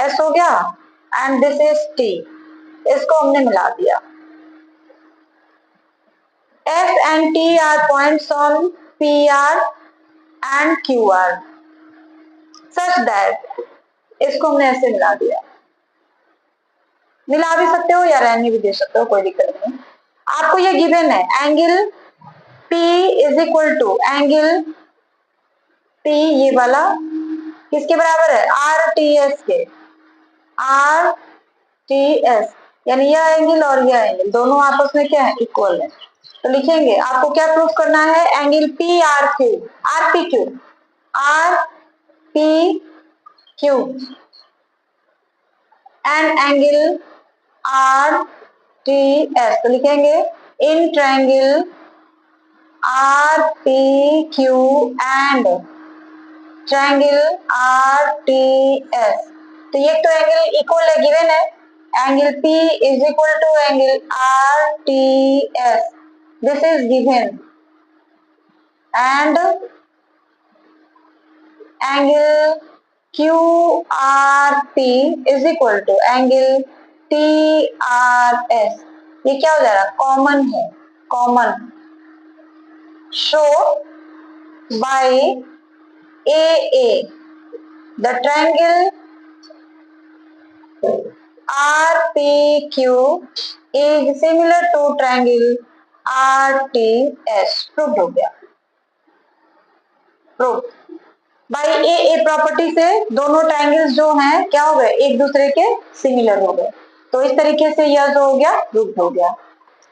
[SPEAKER 1] S हो गया एंड दिस इज T, इसको हमने मिला दिया। F and T are points on PR and QR such that, इसको हमने ऐसे मिला दिया, मिला भी सकते हो या रहने भी दे सकते हो, कोई दिक्कत नहीं। आपको ये गिवन है angle P is equal to angle P, ये वाला किसके बराबर है, RTS के, RTS यानी यह एंगल और यह एंगल दोनों आपस में क्या है, इक्वल है। तो लिखेंगे आपको क्या प्रूफ करना है, angle RPQ and angle RTS। तो लिखेंगे in triangle RPQ and triangle RTS। तो ये तो एंगल इक्वल है, गिवन है, angle P is equal to angle RTS, this is given, and angle QRP is equal to angle TRS। ये क्या हो जा रहा है, कॉमन है, common. Show by AA the triangle RPQ is similar to triangle RTS। Prove हो गया, prove by AA property से दोनों ट्रायंगल्स जो हैं क्या हो गए, एक दूसरे के सिमिलर हो गए। तो इस तरीके से यह जो हो गया, प्रूव हो गया।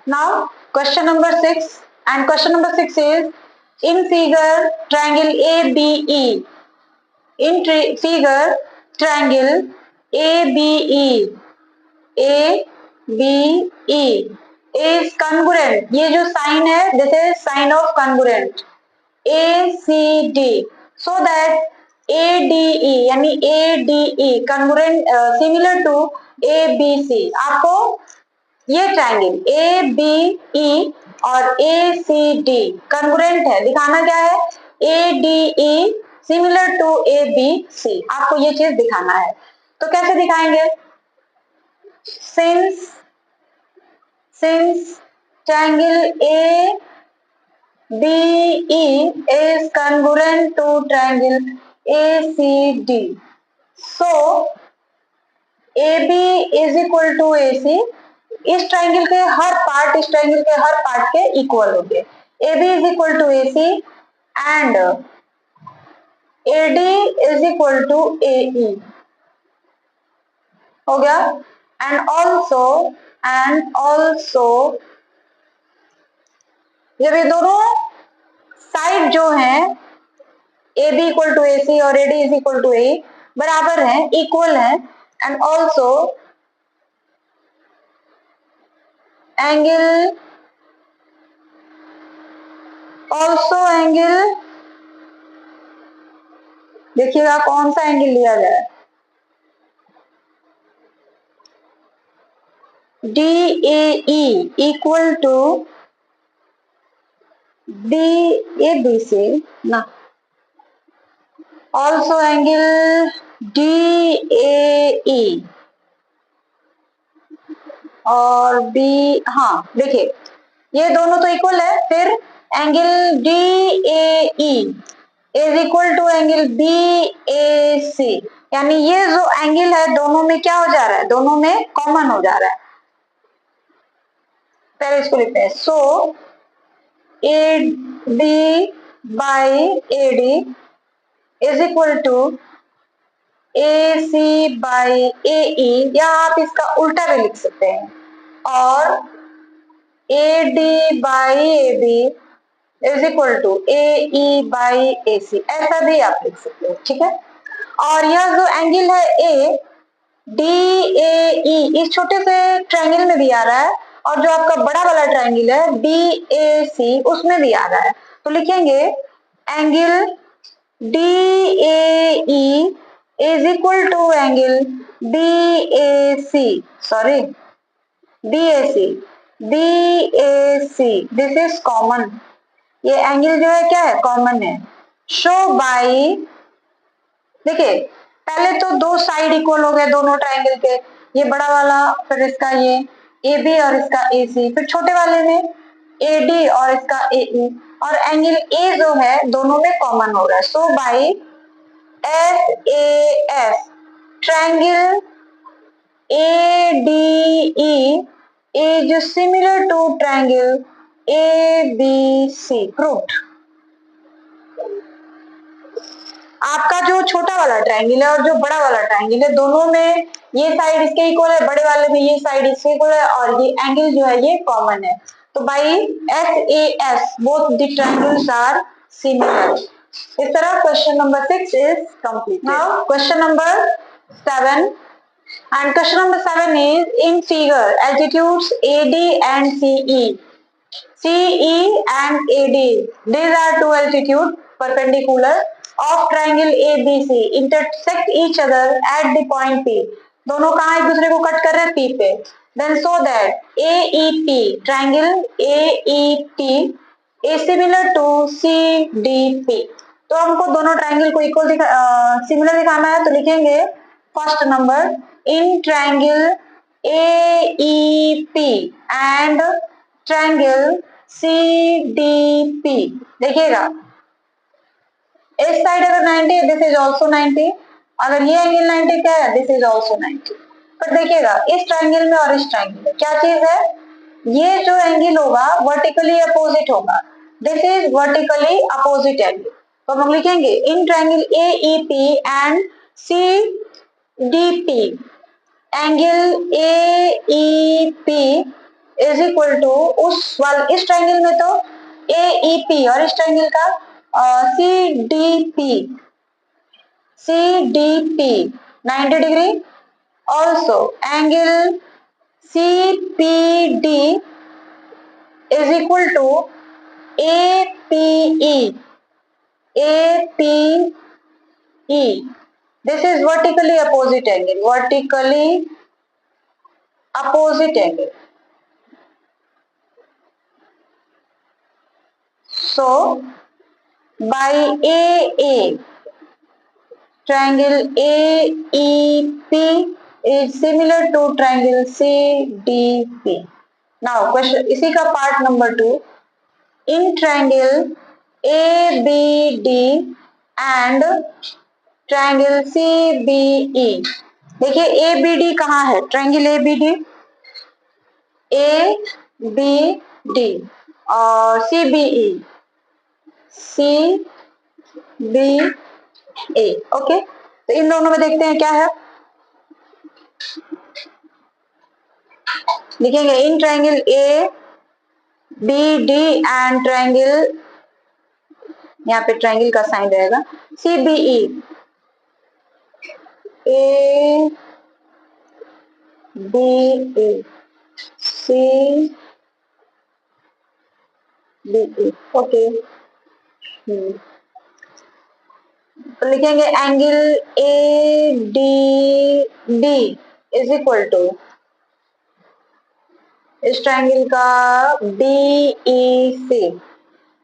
[SPEAKER 1] Now question number 6 and question number 6 is in figure triangle ABE, in figure triangle ABE is congruent, ये जो साइन है this is sine of congruent ACD so that ADE यानी ADE congruent similar to ABC। आपको ये triangle A B E और A C D congruent है, दिखाना क्या है, A D E similar to A B C, आपको ये चीज दिखाना है। तो कैसे दिखाएंगे, since triangle A B E is congruent to triangle ACD, so AB is equal to AC, इस ट्राइंगल के हर पार्ट इस ट्राइंगल के हर पार्ट के इक्वल होंगे। AB is equal to AC and AD is equal to AE, हो गया। And also जब ये दोनों साइड जो है A B equal to A C और A D is equal to A बराबर है, इक्वल है, एंड ऑल्सो एंगल देखिएगा कौन सा एंगल लिया जाए, D A E equal to D A B C ना, also angle D A E और बी, हाँ देखिए ये दोनों तो इक्वल है, फिर angle D A E is equal to angle B A C, यानी ये जो एंगल है दोनों में क्या हो जा रहा है, दोनों में कॉमन हो जा रहा है। पहले इसको लिखते हैं, so A D by A D is equal to A C by A E, या आप इसका उल्टा भी लिख सकते हैं, और A D by A B is equal to A E by A C, ऐसा भी आप लिख सकते हो, ठीक है। और यह जो एंगल है ए डी ए ई इस छोटे से ट्रायंगल में भी आ रहा है, और जो आपका बड़ा वाला ट्रायंगल है डी ए सी उसमें भी आ रहा है, तो लिखेंगे angle D A E is equal to angle D A C, sorry D A C, this is common, ये एंगल जो है क्या है, कॉमन है। शो बाई, देखिए पहले तो दो साइड इक्वल हो गए दोनों ट्रायंगल के, ये बड़ा वाला फिर इसका ये ए बी और इसका ए सी, फिर छोटे वाले में ए डी और इसका ए ई, और एंगल ए जो है दोनों में कॉमन हो रहा है। So by S A S triangle A D E is similar to triangle A B C, proved. आपका जो छोटा वाला ट्रायंगल है और जो बड़ा वाला ट्रायंगल है दोनों में ये साइड इसके इक्वल है, बड़े वाले में ये साइड इसके इक्वल है, और ये एंगल जो है ये कॉमन है, तो by S A S both the triangles are similar. इस तरह question number 6 is complete. Now question number 7, and question number 7 is in figure altitudes AD and CE and AD, these are two altitude perpendicular of triangle ABC intersect each other at the point P, दोनों कहाँ एक दूसरे को cut कर रहे हैं, P पे। then so that AEP triangle AEP is similar to CDP, तो हमको दोनों ट्रायंगल को इक्वल सिमिलर दिखाना है, तो लिखेंगे first number in triangle AEP and triangle CDP, देखिएगा इस साइड अगर 90 है दिस इज ऑल्सो 90, अगर ये एंगल 90 का है दिस इज ऑल्सो 90, पर देखिएगा इस ट्रायंगल में और इस ट्रायंगल में क्या चीज है, ये जो एंगल होगा वर्टिकली अपोजिट होगा, this is vertically opposite angle, तो हम लिखेंगे in triangle AEP and CDP angle AEP is equal to इस ट्रायंगल में तो AEP और इस ट्रायंगल का CDP 90 degree, also angle CPD is equal to APE, this is vertically opposite angle, So by AA, triangle AEP is similar to triangle CDP. Now question इसी का part number 2, in triangle ABD and triangle CBE. देखिए ABD कहाँ है, triangle ABD, ABD और CBE, CBA. Okay, तो इन दोनों में देखते हैं क्या है, लिखेंगे in triangle ABD and triangle, यहाँ पे ट्रायंगल का साइन रहेगा, CBE, ABA, CBE. ओके, तो लिखेंगे angle ADB is equal to इस ट्रायंगल का BEC,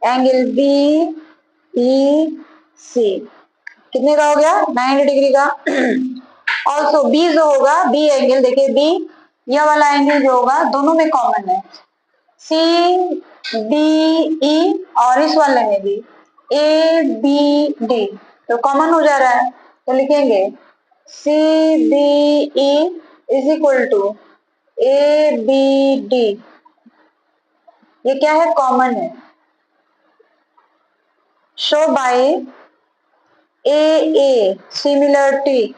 [SPEAKER 1] एंगल BEC कितने का हो गया, 90 डिग्री का. ऑल्सो B जो होगा, B एंगल देखिए B, यह वाला एंगल जो होगा दोनों में कॉमन है, CBE और इस वाले में भी ABD, तो कॉमन हो जा रहा है, तो लिखेंगे CBE is equal to ABD. ये क्या है, कॉमन है. Show by AA similarity,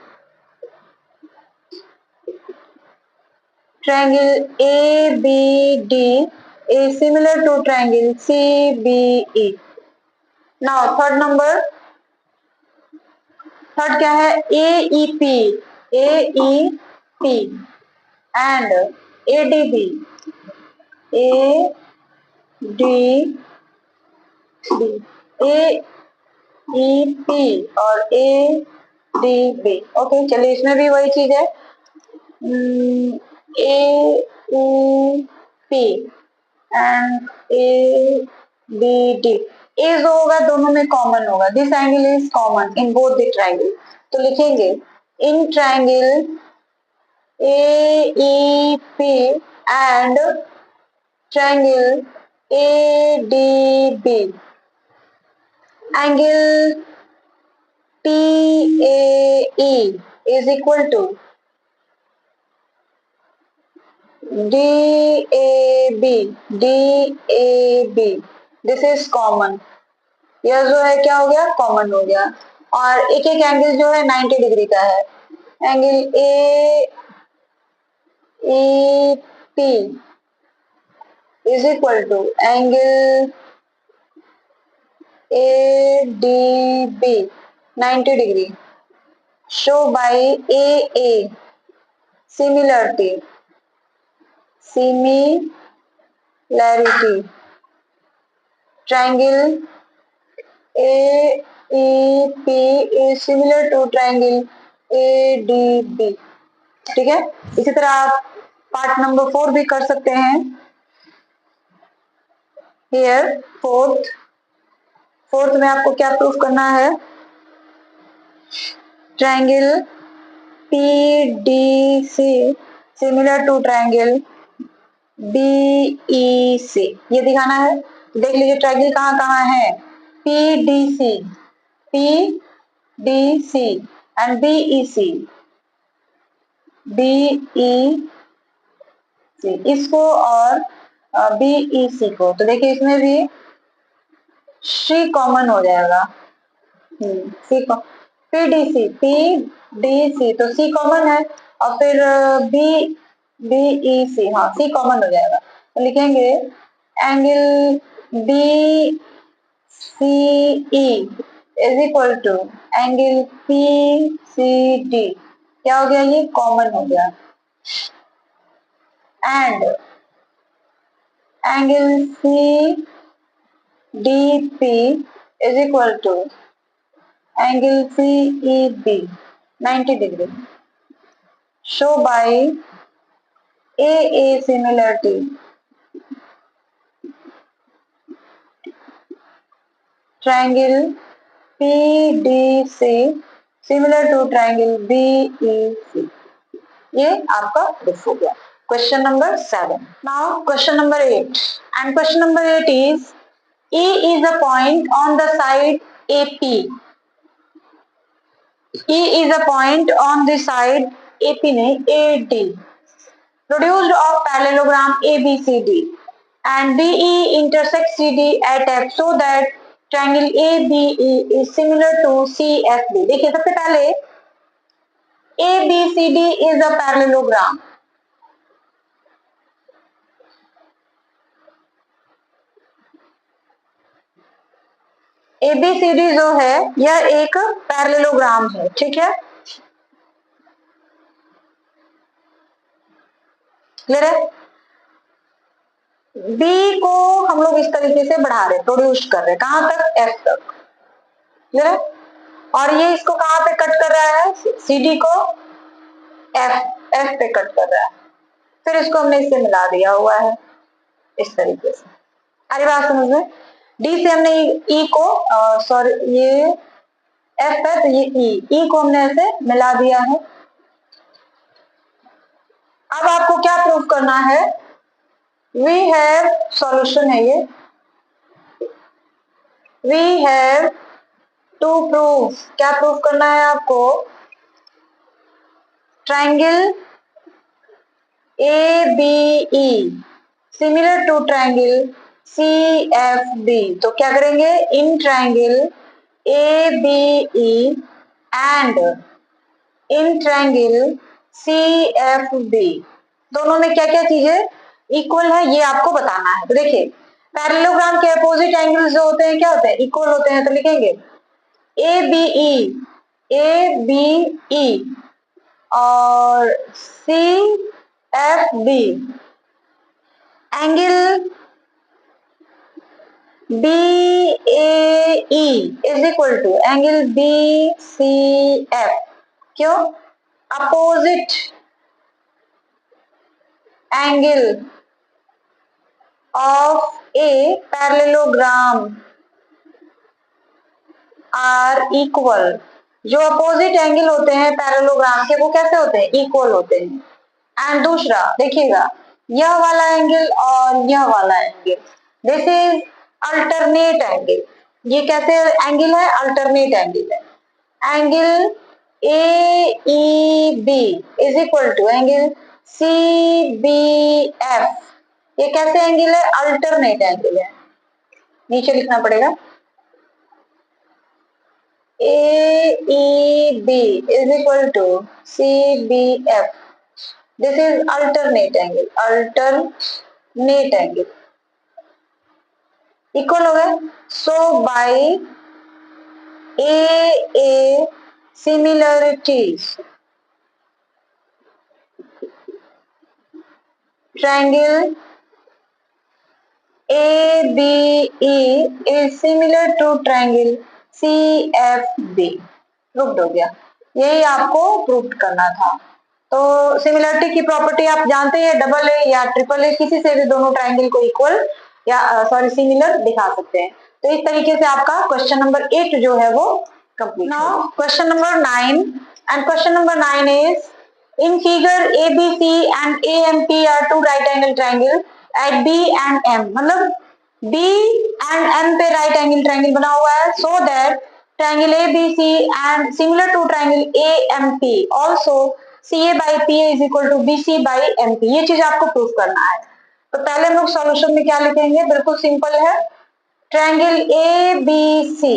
[SPEAKER 1] triangle ABD is similar to triangle CBE. Now third number, third क्या है, AEP, AEP and ADB, ADB, AEP और ADB. ओके, चलिए इसमें भी वही चीज है, AEP and ABD. ए जो होगा दोनों में कॉमन होगा, this angle is common in both the triangle, तो लिखेंगे in triangle AEP and triangle ADB, angle PAE is equal to DAB, DAB. This is common, यह जो है क्या हो गया, कॉमन हो गया, और एक एक एंगल जो है 90 डिग्री का है. Angle AEP is equal to angle ADB 90 degree. Show by AA similarity, triangle AEP is similar to triangle ADB. ठीक है, इसी तरह आप पार्ट नंबर 4 भी कर सकते हैं. हियर फोर्थ में आपको क्या प्रूफ करना है, triangle PDC similar to triangle BEC, ये दिखाना है. देख लीजिए ट्रायंगल कहाँ कहाँ है, PDC एंड BEC, इसको और BEC को, तो देखिए इसमें भी C कॉमन हो जाएगा, PDC तो C कॉमन है, और फिर BEC, हाँ C कॉमन हो जाएगा, तो लिखेंगे angle BCE is equal to angle PCD. क्या हो गया, ये कॉमन हो गया, and angle CDP is equal to angle CEB 90 degree. Show by AA similarity, triangle PDC similar to triangle BEC. ये आपका प्रूफ हो गया question number 7. Now question number 8 and question number 8 is E is a point on the side AP. E is a point on the side AP नहीं AD produced of parallelogram ABCD and DE intersects CD at F so that triangle ABE is similar to CFD. देखिए सबसे पहले ABCD is a parallelogram. ABCD जो है यह एक parallelogram है, ठीक है, क्लियर है. बी को हम लोग इस तरीके से बढ़ा रहे, प्रोड्यूस कर रहे, कहां तक, एफ तक, क्लियर है. और ये इसको कहां पे कट कर रहा है, सीडी को एफ पे कट कर रहा है. फिर इसको हमने इससे मिला दिया हुआ है इस तरीके से. अरे बात समझ में. डी से हमने ई को सॉरी ये एफ है तो ये ई को हमने ऐसे मिला दिया है. अब आपको क्या प्रूफ करना है, वी हैव सॉल्यूशन है ये, वी हैव टू प्रूफ. क्या प्रूफ करना है आपको, triangle A B E similar to triangle C F D. तो क्या करेंगे, in triangle A B E and in triangle C F D दोनों में क्या क्या चीजें इक्वल है ये आपको बताना है. तो देखिए पैरेललोग्राम के अपोजिट एंगल्स जो होते हैं क्या होते हैं, इक्वल होते हैं. तो लिखेंगे ए बी ई और C F D angle B A is equal to angle B C F. क्यों, opposite angle of a parallelogram are equal. जो अपोजिट एंगल होते हैं पैरेललोग्राम के वो कैसे होते हैं, इक्वल होते हैं. एंड दूसरा देखिएगा यह वाला एंगल और यह वाला angle, this is alternate angle. ये कैसे एंगल है, अल्टरनेट एंगल है. Angle A E B is equal to angle C B F. ये कैसे एंगल है, अल्टरनेट एंगल है. नीचे लिखना पड़ेगा AEB is equal to CBF. This is alternate angle. Alternate angle. Equal हो गए. So by A similarities, triangle ABE is similar to triangle CFD. Proved हो गया. यही आपको प्रूव करना था. तो सिमिलरिटी की प्रॉपर्टी आप जानते हैं, डबल ए या ट्रिपल ए किसी से भी दोनों ट्राइंगल को इक्वल या सॉरी सिमिलर दिखा सकते हैं. तो इस तरीके से आपका क्वेश्चन नंबर 8 जो है वो complete. Now question number 9 and question number 9 is in figure ABC and AMP are two right angle triangle at B and M. मतलब B एंड M पे राइट एंगल ट्राइंगल बना हुआ है so that triangle ABC and similar to triangle AMP also CA by PA is equal to BC by MP. ये चीज आपको proof करना है. तो पहले हम लोग सॉल्यूशन में क्या लिखेंगे, बिल्कुल सिंपल है. ट्रायंगल ABC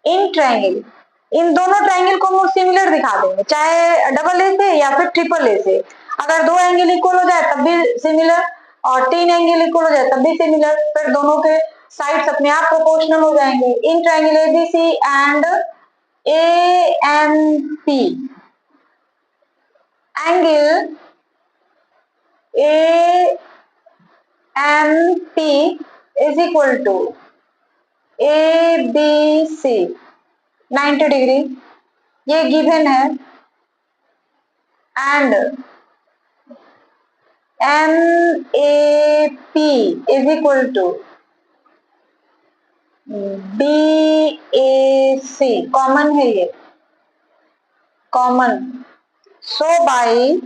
[SPEAKER 1] इन ट्रायंगल, इन दोनों ट्रायंगल को हम सिमिलर दिखा देंगे, चाहे डबल ए से या फिर ट्रिपल ए से. अगर दो एंगल इक्वल हो जाए तब भी सिमिलर और तीन एंगल इक्वल हो जाए तब भी सिमिलर. फिर दोनों के साइड्स अपने आप प्रोपोर्शनल हो जाएंगे. In triangle ABC and AMP angle AMP is equal to ABC 90 degree, ये गिवन है. And MAP is equal to BAC common है, ये common. So by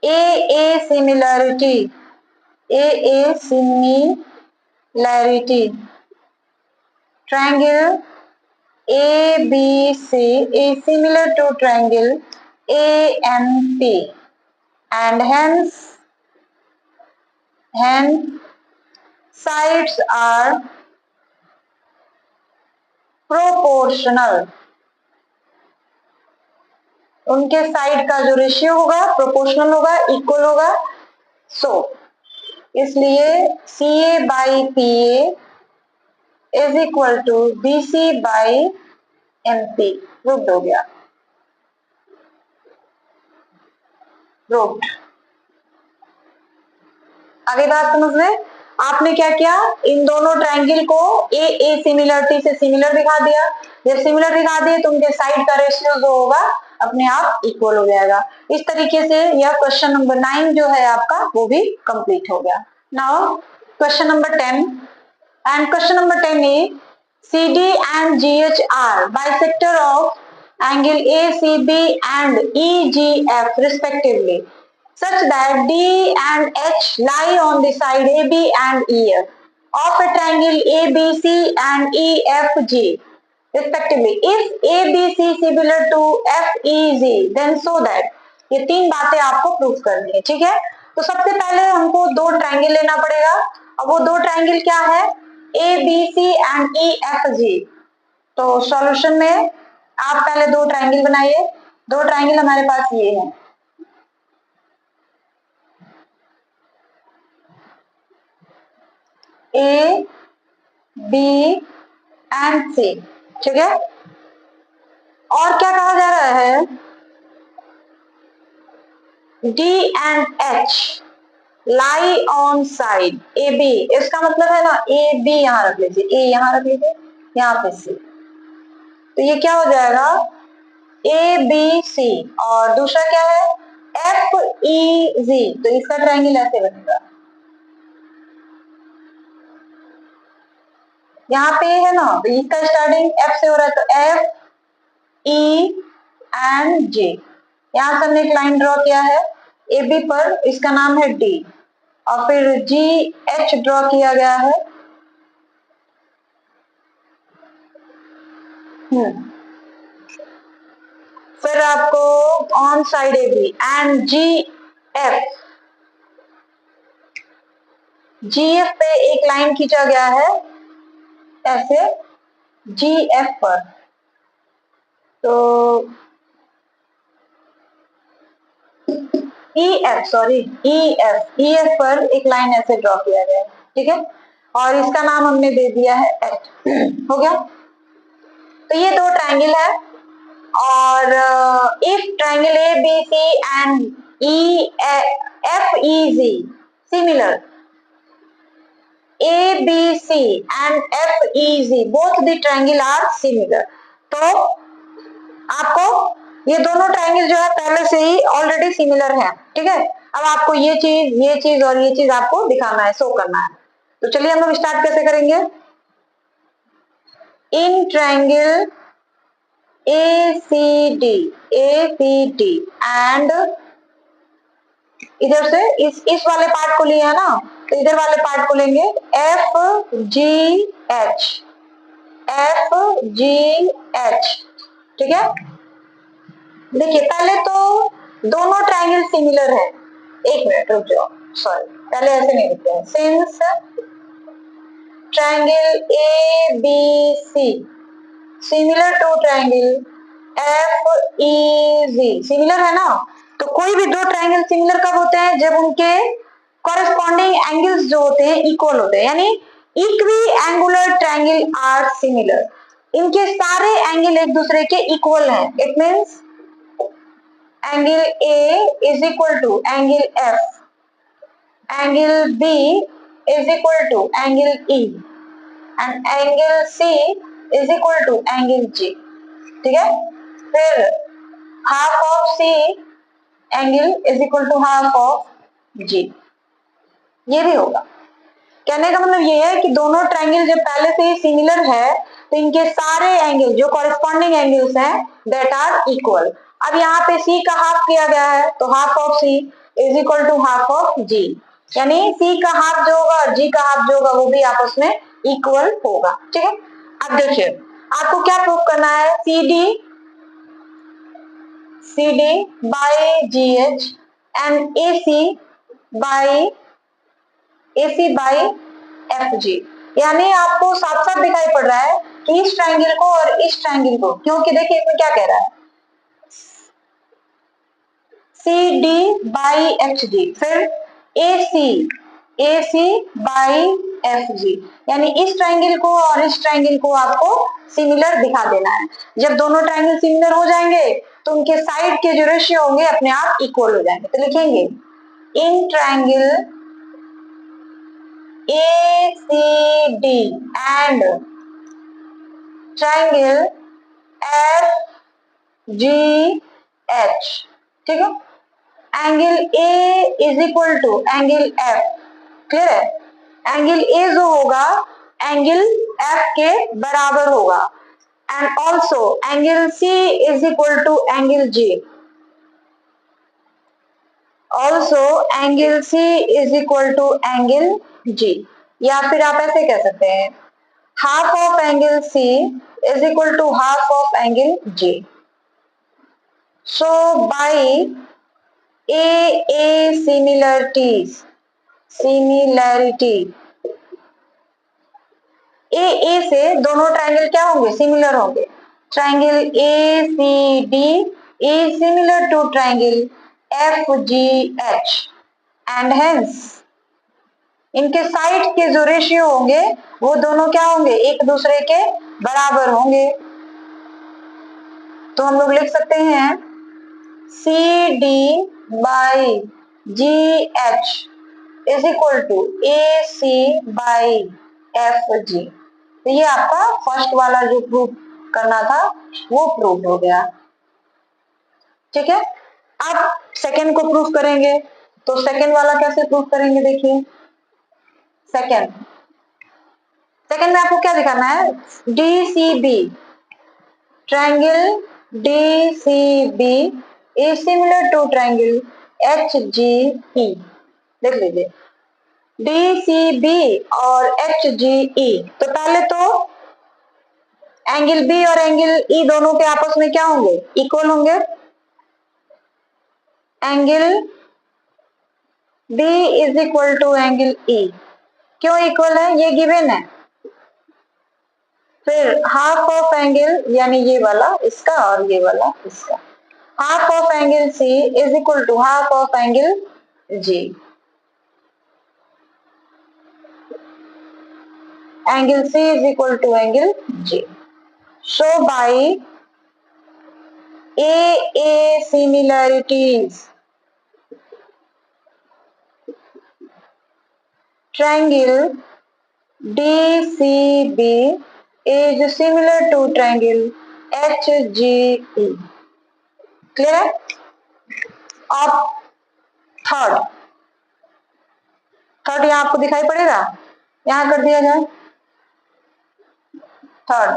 [SPEAKER 1] AA similarity, AA similarity, triangle ABC is similar to triangle AMP and hence sides are proportional। उनके side का जो ratio होगा proportional होगा, equal होगा। So इसलिए CA by PA is equal to BC by MP। Proved हो गया, proved. आगे बात समझ में। आपने क्या किया, इन दोनों ट्रायंगल को ए सिमिलरिटी से सिमिलर दिखा दिया। जब सिमिलर दिखा दिए तो उनके साइड का रेशियो जो होगा अपने आप इक्वल हो जाएगा। इस तरीके से यह क्वेश्चन नंबर 9 जो है आपका वो भी कंप्लीट हो गया। Now question number 10 and question number 10 is CD and GH are bisector of angle ACB and EGF respectively, such that D and H lie on the side AB and EF of a triangle ABC and EFG respectively. If ABC similar to FEG, then so that ये तीन बातें आपको proof करनी है। ठीक है, तो सबसे पहले हमको दो ट्रायंगल लेना पड़ेगा। अब वो दो ट्रायंगल क्या है, ABC एंड EFG। तो सॉल्यूशन में आप पहले दो ट्रायंगल बनाइए। दो ट्रायंगल हमारे पास ये हैं, A, B एंड C। ठीक है, और क्या कहा जा रहा है, D and H lie on side AB। इसका मतलब है ना AB यहां रख लीजिए, A यहां रख लीजिए, यहाँ पे C। तो ये क्या हो जाएगा ABC, और दूसरा क्या है FEG। तो इसका ट्रायंगल ऐसे बनेगा, यहाँ पे है ना, तो इसका स्टार्टिंग F से हो रहा है तो F E एंड G। यहाँ से हमने एक लाइन ड्रॉ किया है AB पर, इसका नाम है D, और फिर GH ड्रॉ किया गया है। फिर आपको on side AB and GF पे एक लाइन खींचा गया है ऐसे GF पर। तो EF पर एक लाइन ऐसे ड्रॉ किया गया है। ठीक है, और इसका नाम हमने दे दिया है H। हो गया, तो ये दो ट्रायंगल है, और if triangle ABC and FEG similar, ABC and FEG both the triangle are similar। तो आपको ये दोनों ट्रायंगल जो है पहले से ही ऑलरेडी सिमिलर है। ठीक है, अब आपको ये चीज और ये चीज आपको दिखाना है, शो करना है। तो चलिए हम लोग स्टार्ट कैसे करेंगे। इन ट्रायंगल ACD एंड इधर से इस वाले पार्ट को लिया है ना, तो इधर वाले पार्ट को लेंगे FGH। ठीक है, देखिए पहले तो दोनों ट्रायंगल सिमिलर है। एक मिनट रुक जाओ, सॉरी पहले ऐसे नहीं लिखते हैं। Since triangle ABC similar to triangle FEG, similar है ना, तो कोई भी दो ट्रायंगल सिमिलर कब होते हैं, जब उनके कॉरेस्पॉन्डिंग एंगल्स जो होते हैं इक्वल होते हैं, यानी equiangular triangle are similar. इनके सारे एंगल एक दूसरे के इक्वल हैं। It means angle A is equal to angle F, angle B is equal to angle E and angle C is equal to angle G। ठीक है, फिर half of C angle is equal to half of G, ये भी होगा। कहने का मतलब ये है कि दोनों ट्रायंगल जब पहले से ही सिमिलर है तो इनके सारे एंगल जो कॉरेस्पॉन्डिंग एंगल्स हैं दैट आर इक्वल। अब यहाँ पे सी का हाफ किया गया है तो half of C is equal to half of G, यानी सी का हाफ जो होगा और जी का हाफ जो होगा वो भी आपस में इक्वल होगा। ठीक है, अब देखिए आपको क्या प्रूव करना है, C D by G H and A C by F G, यानी आपको साफ साफ दिखाई पड़ रहा है कि इस ट्रायंगल को और इस ट्रायंगल को, क्योंकि देखिए इसमें क्या कह रहा है C D by H G, फिर A C by F G, यानी इस ट्रायंगल को और इस ट्रायंगल को आपको सिमिलर दिखा देना है। जब दोनों ट्रायंगल सिमिलर हो जाएंगे तो उनके साइड के जो रेशियो होंगे अपने आप इक्वल हो जाएंगे। तो लिखेंगे in triangle ACD and triangle FGH, ठीक है, angle A is equal to angle F, clear है, एंगल A जो होगा एंगल F के बराबर होगा and also angle C is equal to angle G, also angle C is equal to angle G, या फिर आप ऐसे कह सकते हैं half of angle C is equal to half of angle G. So by A similarities, A से दोनों triangle क्या होंगे, सिमिलर होंगे। Triangle ACD is similar to triangle FGH and hence इनके साइड के जो रेशियो होंगे वो दोनों क्या होंगे, एक दूसरे के बराबर होंगे। तो हम लोग लिख सकते हैं C D by G H is equal to A C by F G. तो ये आपका फर्स्ट वाला जो प्रूव करना था वो प्रूव हो गया। ठीक है, अब सेकंड को प्रूव करेंगे। तो सेकंड वाला कैसे प्रूव करेंगे, देखिए सेकंड में आपको क्या दिखाना है, DCB triangle DCB is similar to triangle HGE, देख लीजिए DCB और HGE। तो पहले तो एंगल B और एंगल E दोनों के आपस में क्या होंगे, इक्वल होंगे। Angle B is equal to angle E, क्यों इक्वल है, ये गिवन है। फिर हाफ ऑफ एंगल यानी ये वाला इसका और ये वाला इसका, half of angle C is equal to half of angle G, angle C is equal to angle G। So by A similarities, triangle DCB is similar to triangle HGE, clear है। अब थर्ड यहाँ आपको दिखाई पड़ेगा, यहाँ कर दिया जाए थर्ड।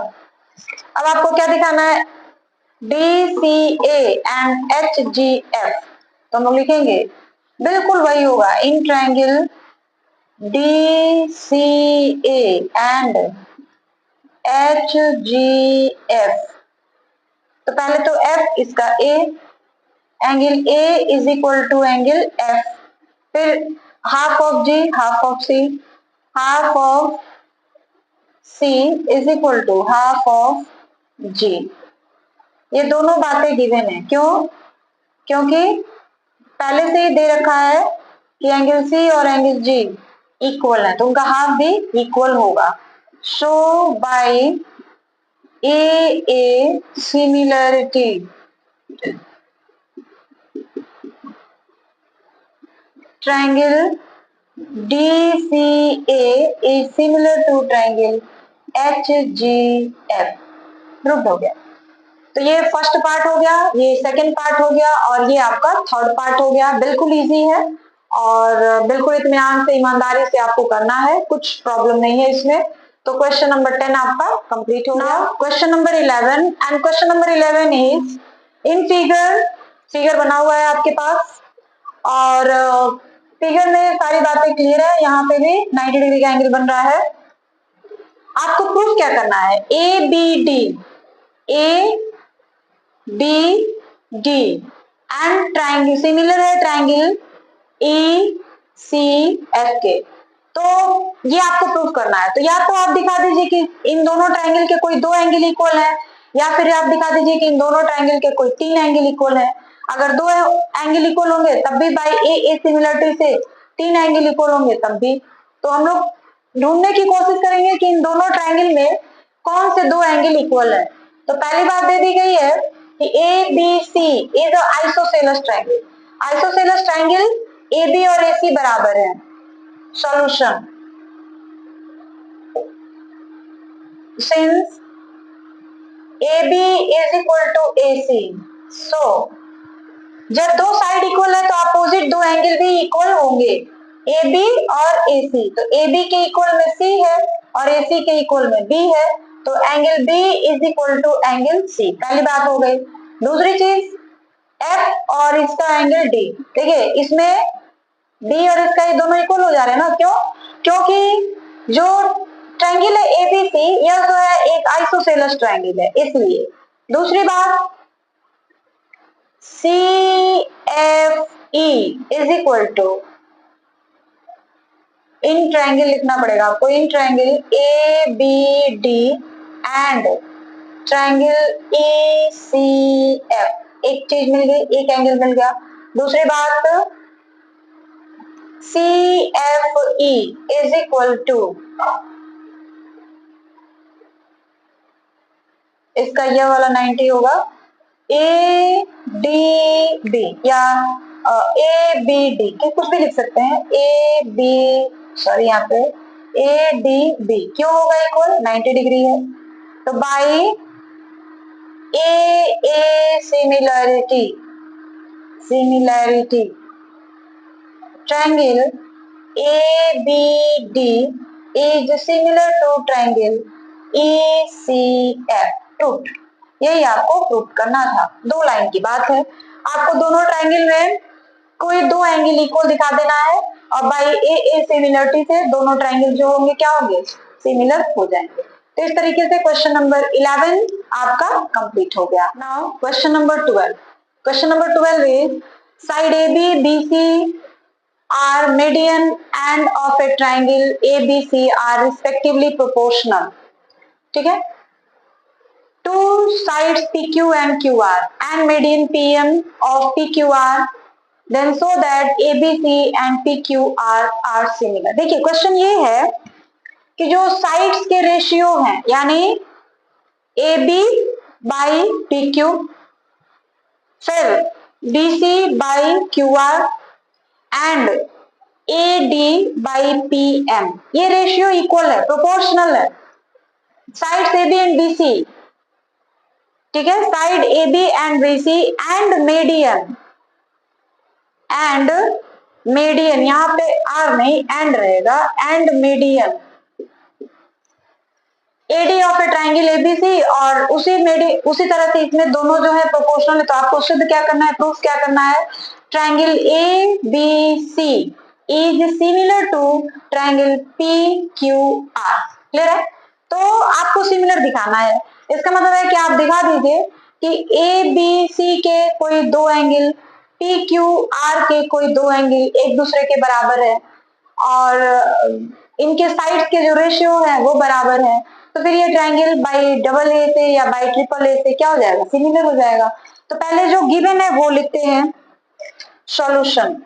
[SPEAKER 1] अब आपको क्या दिखाना है, DCA एंड HGF, तो हम लोग लिखेंगे बिल्कुल वही होगा, in triangle DCA and HGF। तो पहले तो F इसका A, angle A is equal to angle F, फिर half of G half of C, half of C is equal to half of G। ये दोनों बातें गिवन है, क्यों, क्योंकि पहले से ही दे रखा है कि एंगल C और एंगल G इक्वल है तो उनका हाफ भी इक्वल होगा। So by A similarity triangle DCA is similar to triangle HGF, proved हो गया। तो ये फर्स्ट पार्ट हो गया, ये सेकंड पार्ट हो गया और ये आपका थर्ड पार्ट हो गया, बिल्कुल इजी है। और बिल्कुल इत्मीनान से, ईमानदारी से आपको करना है, कुछ प्रॉब्लम नहीं है इसमें। तो क्वेश्चन नंबर 10 आपका कंप्लीट हो गया। Question number 11, and question number 11 is in figure बना हुआ है आपके पास, और फिगर में सारी बातें क्लियर है, यहाँ पे भी 90 डिग्री का एंगल बन रहा है। आपको प्रूफ क्या करना है, A B D and triangle similar है ट्राइंगल ई सी एफ के, तो ये आपको प्रूफ करना है। तो या तो आप दिखा दीजिए कि इन दोनों ट्राइंगल के कोई 2 एंगल इक्वल है, या फिर आप दिखा दीजिए कि इन दोनों ट्राइंगल के कोई 3 एंगल इक्वल है। अगर 2 एंगल इक्वल होंगे तब भी बाय ए सिमिलरिटी से, 3 एंगल इक्वल होंगे तब भी। तो हम लोग ढूंढने की कोशिश करेंगे कि इन दोनों ट्राइंगल में कौन से 2 एंगल इक्वल है। तो पहली बात दे दी गई है कि A B C is isosceles triangle. Isosceles triangle A B और ए सी बराबर है। Solution, since AB is equal to AC, so जब 2 साइड इक्वल है तो अपोजिट 2 एंगल भी इक्वल होंगे, AB और AC। तो AB के इक्वल में C है और AC के इक्वल में B है, तो angle B is equal to angle C। पहली बात हो गई। दूसरी चीज, F और इसका एंगल D, देखिए इसमें D और इसका ये दोनों इक्वल हो जा रहे हैं ना, क्यों? क्योंकि जो ट्रायंगल है एबीसी, यह जो है एक आइसोसेलेस ट्रायंगल है, इसलिए। दूसरी बात, C F E is equal to, in triangle लिखना पड़ेगा आपको, in triangle A B D and triangle A C F, एक चीज मिल गई, एक एंगल मिल गया। दूसरी बात, C F E is equal to, इसका यह वाला 90 होगा, ए डी बी या ए बी डी, कुछ भी लिख सकते हैं, ए बी, सॉरी यहाँ पे ए डी बी क्यों होगा इक्वल, 90 डिग्री है। तो by A similarity triangle A B D is similar to triangle E C F, proof. यही आपको प्रूफ करना था, 2 लाइन की बात है। आपको दोनों ट्रायंगल में कोई 2 एंगल इक्वल दिखा देना है, और बाई ए सिमिलरिटी से दोनों ट्रायंगल जो होंगे क्या होंगे, सिमिलर हो जाएंगे। तो इस तरीके से क्वेश्चन नंबर 11 आपका कंप्लीट हो गया। Now question number 12। Question number 12 is side A B B C are median and of a triangle ABC are respectively proportional, ठीक है। Two sides PQ and QR and median PM of PQR, then so that ABC and PQR are similar। देखिए question ये है कि जो sides के ratio हैं, यानी AB बाई PQ, फिर BC by QR and AD by PM, ये रेशियो इक्वल है, प्रोपोर्शनल है। साइड्स AB एंड BC, ठीक है, side AB and BC and median यहाँ पे आर नहीं एंड रहेगा, and median AD of A triangle ABC, और उसी तरह से इसमें दोनों जो है प्रोपोर्शनल है। तो आपको सिद्ध क्या करना है, प्रूफ क्या करना है, triangle ABC is similar to triangle PQR। Clear है? तो आपको सिमिलर दिखाना है, इसका मतलब है कि आप दिखा दीजिए कि ABC के कोई 2 एंगल, PQR के कोई 2 एंगल एक दूसरे के बराबर है, और इनके साइड्स के जो रेशियो है वो बराबर है। तो फिर ये ट्रायंगल बाई डबल ए से या बाई ट्रिपल ए से क्या हो जाएगा, सिमिलर हो जाएगा। तो पहले जो गिवन है वो लिखते हैं, सॉल्यूशन।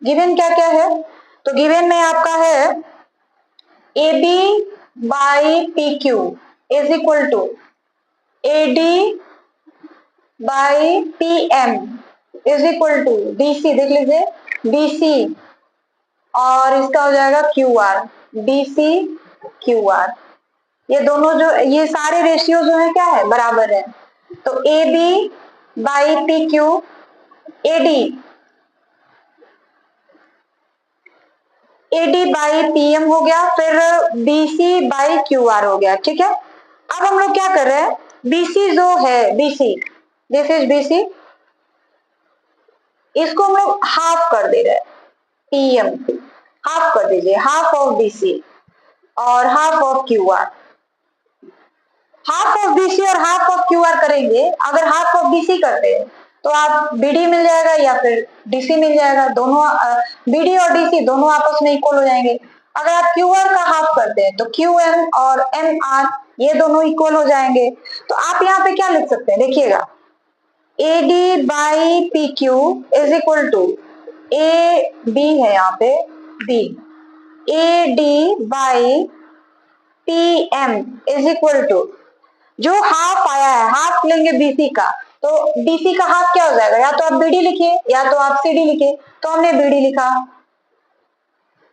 [SPEAKER 1] गिवन क्या क्या है, तो गिवन में आपका है AB by PQ is equal to AD by PM is equal to BC, देख लीजिए BC, और इसका हो जाएगा QR, BC QR। ये दोनों जो, ये सारे रेशियो जो है क्या है, बराबर है। तो AB by PQ, AD A D by P M हो गया, फिर बीसी बाई क्यूआर हो गया, ठीक है। अब हम लोग क्या कर रहे हैं, बीसी जो है, बीसी, दिस इज बीसी, इसको हम लोग हाफ कर दे रहे हैं, पीएम हाफ कर दीजिए, हाफ ऑफ बीसी और half of QR. Half of BC और हाफ ऑफ क्यूआर करेंगे, अगर हाफ ऑफ बीसी करते हैं तो आप बीडी मिल जाएगा या फिर डीसी मिल जाएगा, दोनों बीडी और डीसी दोनों आपस में इक्वल हो जाएंगे। अगर आप क्यूआर का हाफ करते हैं तो क्यूएम और एमआर ये दोनों इक्वल हो जाएंगे। तो आप यहाँ पे क्या लिख सकते हैं, देखिएगा, A D by P Q is equal to, A B है यहाँ पे, B, A D by P M is equal to, जो हाफ आया है, हाफ लेंगे बीसी का, तो बीसी का हाफ क्या हो जाएगा, या तो आप बीडी लिखिए या तो आप सीडी लिखिए, तो हमने बीडी लिखा,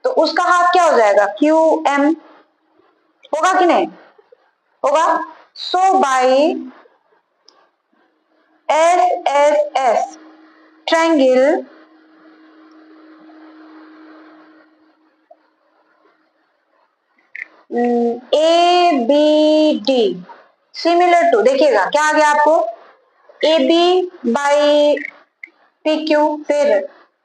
[SPEAKER 1] तो उसका हाफ क्या हो जाएगा, क्यू एम, होगा कि नहीं होगा। So by S S S triangle A B D similar to, देखिएगा क्या आ गया आपको, A B by P Q, फिर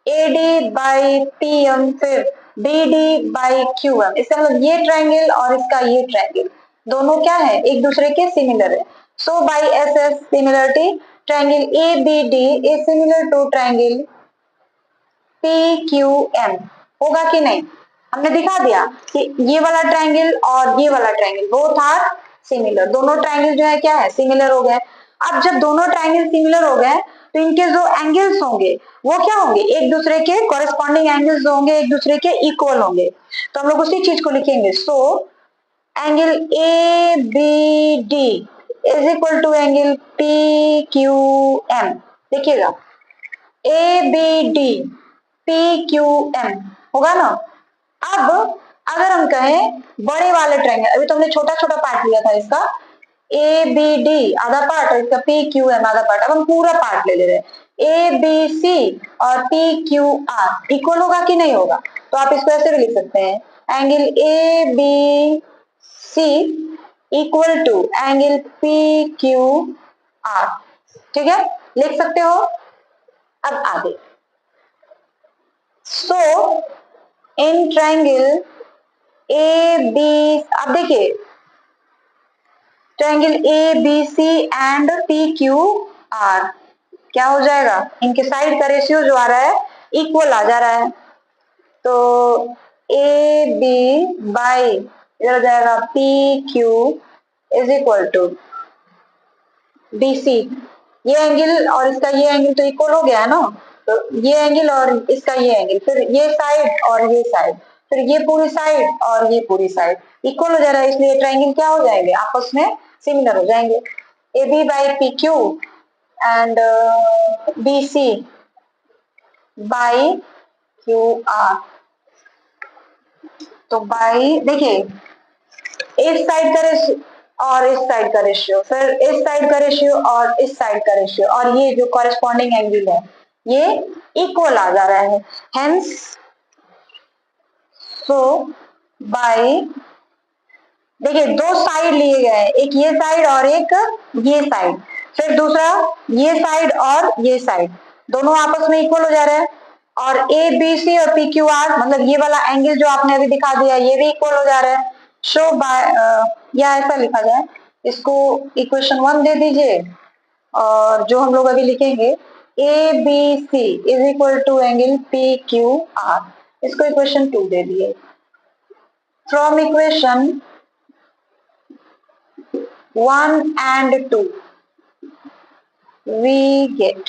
[SPEAKER 1] A D by P M, फिर B D by Q M. इसका मतलब ये ट्रायंगल और इसका ये ट्रायंगल दोनों क्या है, एक दूसरे के सिमिलर है। So by S S similarity triangle A B D is similar to triangle P Q M, होगा कि नहीं। हमने दिखा दिया कि ये वाला ट्रायंगल और ये वाला ट्रायंगल बोथ आर सिमिलर, दोनों ट्रायंगल जो है क्या है, सिमिलर हो गए। अब जब दोनों ट्रायंगल सिमिलर हो गए तो इनके जो एंगल्स होंगे वो क्या होंगे, एक दूसरे के कॉरेस्पॉन्डिंग एंगल्स जो होंगे एक दूसरे के इक्वल होंगे, तो हम लोग उसी चीज को लिखेंगे। So angle A B D is equal to angle P Q M, देखिएगा A B D P Q M होगा ना। अब अगर हम कहें बड़े वाले ट्रायंगल, अभी तो हमने छोटा छोटा पार्ट लिया था इसका, ए बी डी आधा पार्ट और इसका पी क्यू एम आधा पार्ट, अब हम पूरा पार्ट ले रहे हैं, ए बी सी और पी क्यू आर इक्वल होगा कि नहीं होगा, तो आप इसको ऐसे भी लिख सकते हैं, angle A B C equal to angle P Q R, ठीक है, लिख सकते हो। अब आगे, सो इन ट्रायंगल ए बी, अब देखिए triangle A B C and P Q R क्या हो जाएगा, इनके साइड का रेशियो जो आ रहा है इक्वल आ जा रहा है, तो ए बी बाई इधर हो जाएगा P Q is equal to B C, ये एंगल और इसका ये एंगल तो इक्वल हो गया है ना, तो ये एंगल और इसका ये एंगल, फिर ये साइड और ये साइड, फिर ये पूरी साइड और ये पूरी साइड इक्वल हो जा रहा है, इसलिए ट्रायंगल क्या हो जाएंगे, आपस में सिमिलर हो जाएंगे। A B by P Q and B C by Q R, तो बाई देखिए इस साइड का रेशियो और इस साइड का रेशियो, फिर इस साइड का रेशियो और इस साइड का रेशियो, और ये जो कॉरेस्पॉन्डिंग एंगल है ये इक्वल आ जा रहा है, हेंस सो बाई, देखिए दो साइड लिए गए हैं, एक ये साइड और एक ये साइड, फिर दूसरा ये साइड और ये साइड, दोनों आपस में इक्वल हो जा रहे हैं, और ए बी सी और पी क्यू आर मतलब ये वाला एंगल जो आपने अभी दिखा दिया ये भी इक्वल हो जा रहा है। शो बाय, या ऐसा लिखा जाए, इसको इक्वेशन 1 दे दीजिए, और जो हम लोग अभी लिखेंगे A B C is equal to angle P Q R, इसको इक्वेशन 2 दे दिए। From equation 1 and 2 we get,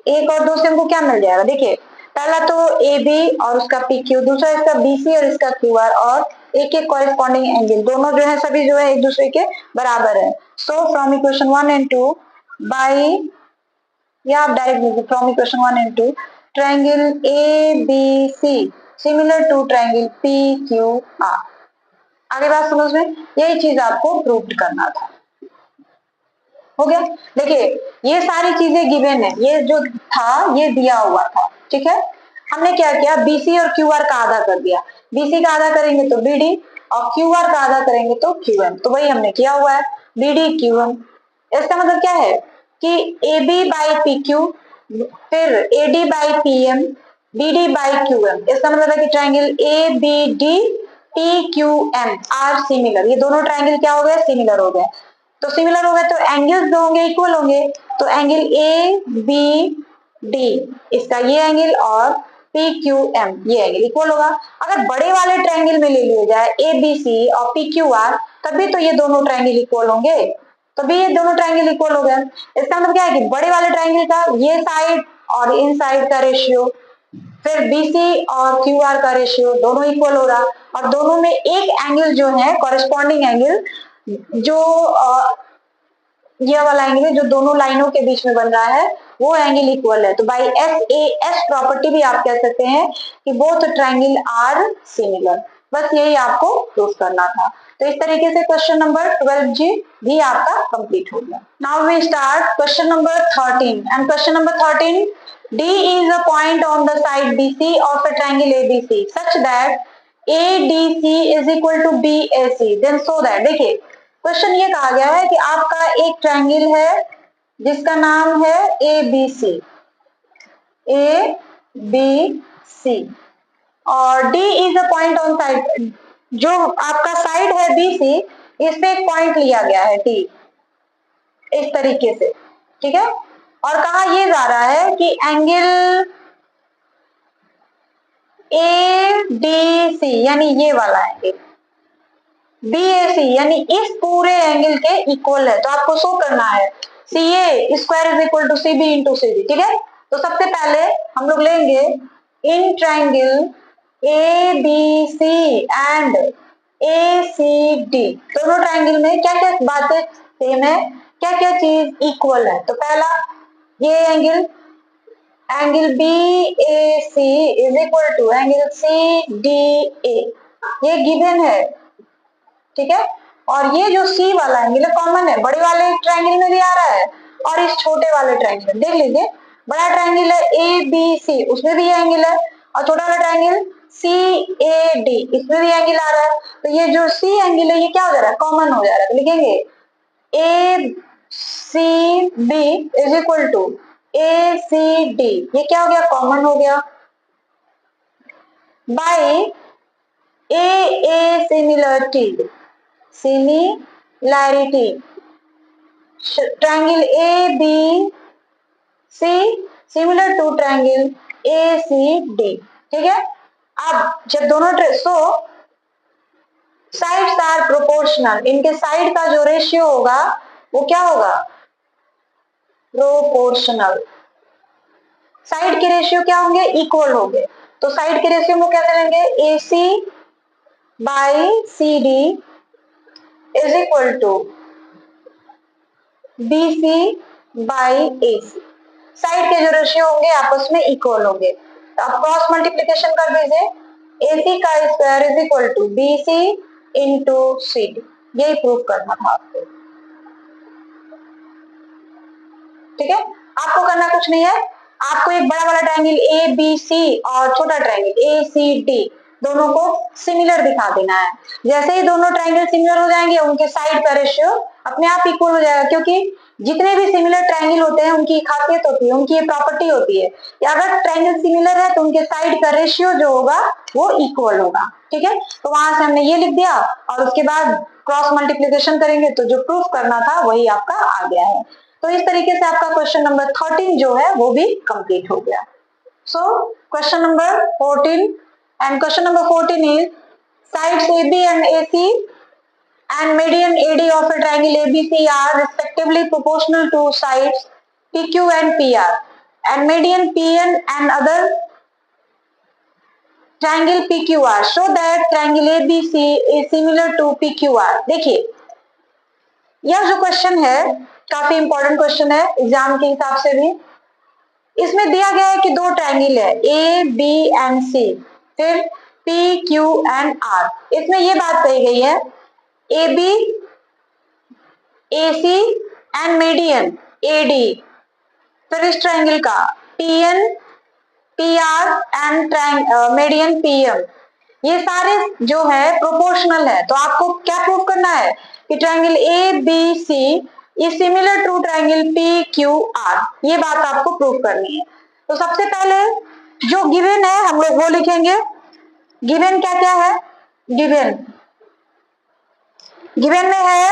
[SPEAKER 1] एक और दो से हमको क्या मिल जाएगा, देखिए पहला तो ए बी और उसका पी क्यू, दूसरा इसका बी सी और इसका क्यू आर, और एक एक कॉरेस्पॉन्डिंग एंगल दोनों जो है सभी जो है एक दूसरे के बराबर है। So from equation 1 and 2 by, या आप direct from equation 1 and 2 triangle A B C similar to triangle P Q R. आगे बात समझ में, यही चीज आपको प्रूव करना था, हो गया। देखिए ये सारी चीजें गिवन है, ये जो था ये दिया हुआ था, ठीक है। हमने क्या किया, बीसी और क्यूआर का आधा कर दिया, बीसी का आधा करेंगे तो बीडी और क्यूआर का आधा करेंगे तो क्यूएम, तो वही हमने किया हुआ है, बीडी क्यूएम। इसका मतलब क्या है कि A B by P Q, फिर A D by P M, B D by Q M. इसका मतलब है कि triangle A B D P Q M are similar. ये दोनों ट्राइंगल क्या हो गए, सिमिलर हो गए। तो सिमिलर हो गए तो एंगल्स जो होंगे इक्वल होंगे, तो एंगल ए बी डी इसका ये एंगल और पी क्यू एम ये एंगल इक्वल होगा। अगर बड़े वाले ट्राइंगल में ले लिया जाए ए बी सी और पी क्यू आर, तभी तो ये दोनों ट्राइंगल इक्वल होंगे, तभी ये दोनों ट्राइंगल इक्वल हो गए। इसका मतलब क्या है कि बड़े वाले ट्राइंगल का ये साइड और इन साइड का रेशियो, फिर बीसी और क्यू आर का रेशियो दोनों इक्वल हो रहा, और दोनों में एक एंगल जो है कॉरेस्पॉन्डिंग एंगल जो ये वाला एंगल जो दोनों लाइनों के बीच में बन रहा है वो एंगल इक्वल है। तो by S A S property भी आप कह सकते हैं कि बोथ ट्राइंगल आर सिमिलर। बस यही आपको प्रूव करना था। तो इस तरीके से क्वेश्चन नंबर 12 जी भी आपका कंप्लीट हो गया। Now we start question number 13 and question number 13, D is a point on the side BC of a triangle ABC such that ADC is equal to BAC then so that, देखिए question ये कहा गया है कि आपका एक triangle है जिसका नाम है A B C, A B C, और D is a point on side, जो आपका साइड है बी सी इस पे एक पॉइंट लिया गया है डी इस तरीके से, ठीक है। और कहा ये जा रहा है कि एंगल ए डी सी यानी ये वाला एंगल BAC यानी इस पूरे एंगल के इक्वल है, तो आपको शो करना है CA square is equal to CB into CD, ठीक है। तो सबसे पहले हम लोग लेंगे in triangle ABC and ACD, दोनों ट्राइंगल में क्या क्या बातें सेम है, क्या क्या चीज इक्वल है। तो पहला ये angle BAC is equal to angle CDA, ये गिवन है, ठीक है। और ये जो सी वाला एंगल है कॉमन है, बड़े वाले ट्रायंगल में भी आ रहा है और इस छोटे वाले ट्रायंगल में, देख लीजिए बड़ा ट्रायंगल है ए बी सी उसमें भी ये एंगल है, और छोटा वाला ट्रायंगल सी ए डी इसमें भी एंगल आ रहा है। तो ये जो सी एंगल है ये क्या हो जा रहा है, कॉमन हो जा रहा है। तो लिखेंगे A C B is equal to A C D, ये क्या हो गया, कॉमन हो गया, by A similarity, similarity triangle A B C similar to triangle A C D, ठीक है। अब जब दोनों साइड्स आर प्रोपोर्शनल, इनके साइड का जो रेशियो होगा वो क्या होगा, प्रोपोर्शनल। साइड के रेशियो क्या होंगे, इक्वल होंगे। तो साइड के रेशियो में क्या करेंगे, A C by C D is equal to BC by AC, side के जो रेशियो होंगे आपस में इक्वल होंगे। तो आप क्रॉस मल्टीप्लीकेशन कर दीजिए, AC का square is equal to BC into CD, यही प्रूव करना था आपको, ठीक है। आपको करना कुछ नहीं है, आपको एक बड़ा वाला ट्रायंगल ABC और छोटा ट्रायंगल ACD दोनों को सिमिलर दिखा देना है। जैसे ही दोनों ट्रायंगल सिमिलर हो जाएंगे उनके साइड का रेशियो अपने आप इक्वल हो जाएगा, क्योंकि जितने भी सिमिलर ट्रायंगल होते हैं उनकी खासियत होती है, उनकी ये प्रॉपर्टी होती है कि अगर ट्रायंगल सिमिलर है तो उनके साइड का रेशियो जो होगा वो इक्वल होगा, ठीक है। तो वहां से हमने ये लिख दिया और उसके बाद क्रॉस मल्टीप्लीकेशन करेंगे तो जो प्रूफ करना था वही आपका आ गया है। तो इस तरीके से आपका क्वेश्चन नंबर 13 जो है वो भी कंप्लीट हो गया। So question number 14 and question number 14 is sides AB and AC and median AD of a triangle ABC are respectively proportional to sides PQ and PR and median PN and other triangle PQR show that triangle ABC is similar to PQR। देखिए यह जो question है काफी important question है exam के हिसाब से भी। इसमें दिया गया है कि दो ट्रायंगल है ए बी एंड सी, फिर पी क्यू एंड आर। इसमें ये बात कही गई है A B A C and median A D, फिर इस ट्रायंगल का P N P R and median P M, ये सारे जो है प्रोपोर्शनल है। तो आपको क्या प्रूव करना है कि triangle A B C is similar to triangle P Q R, ये बात आपको प्रूव करनी है। तो सबसे पहले जो गिवन है हम लोग वो लिखेंगे। गिवन क्या क्या है? गिवन में है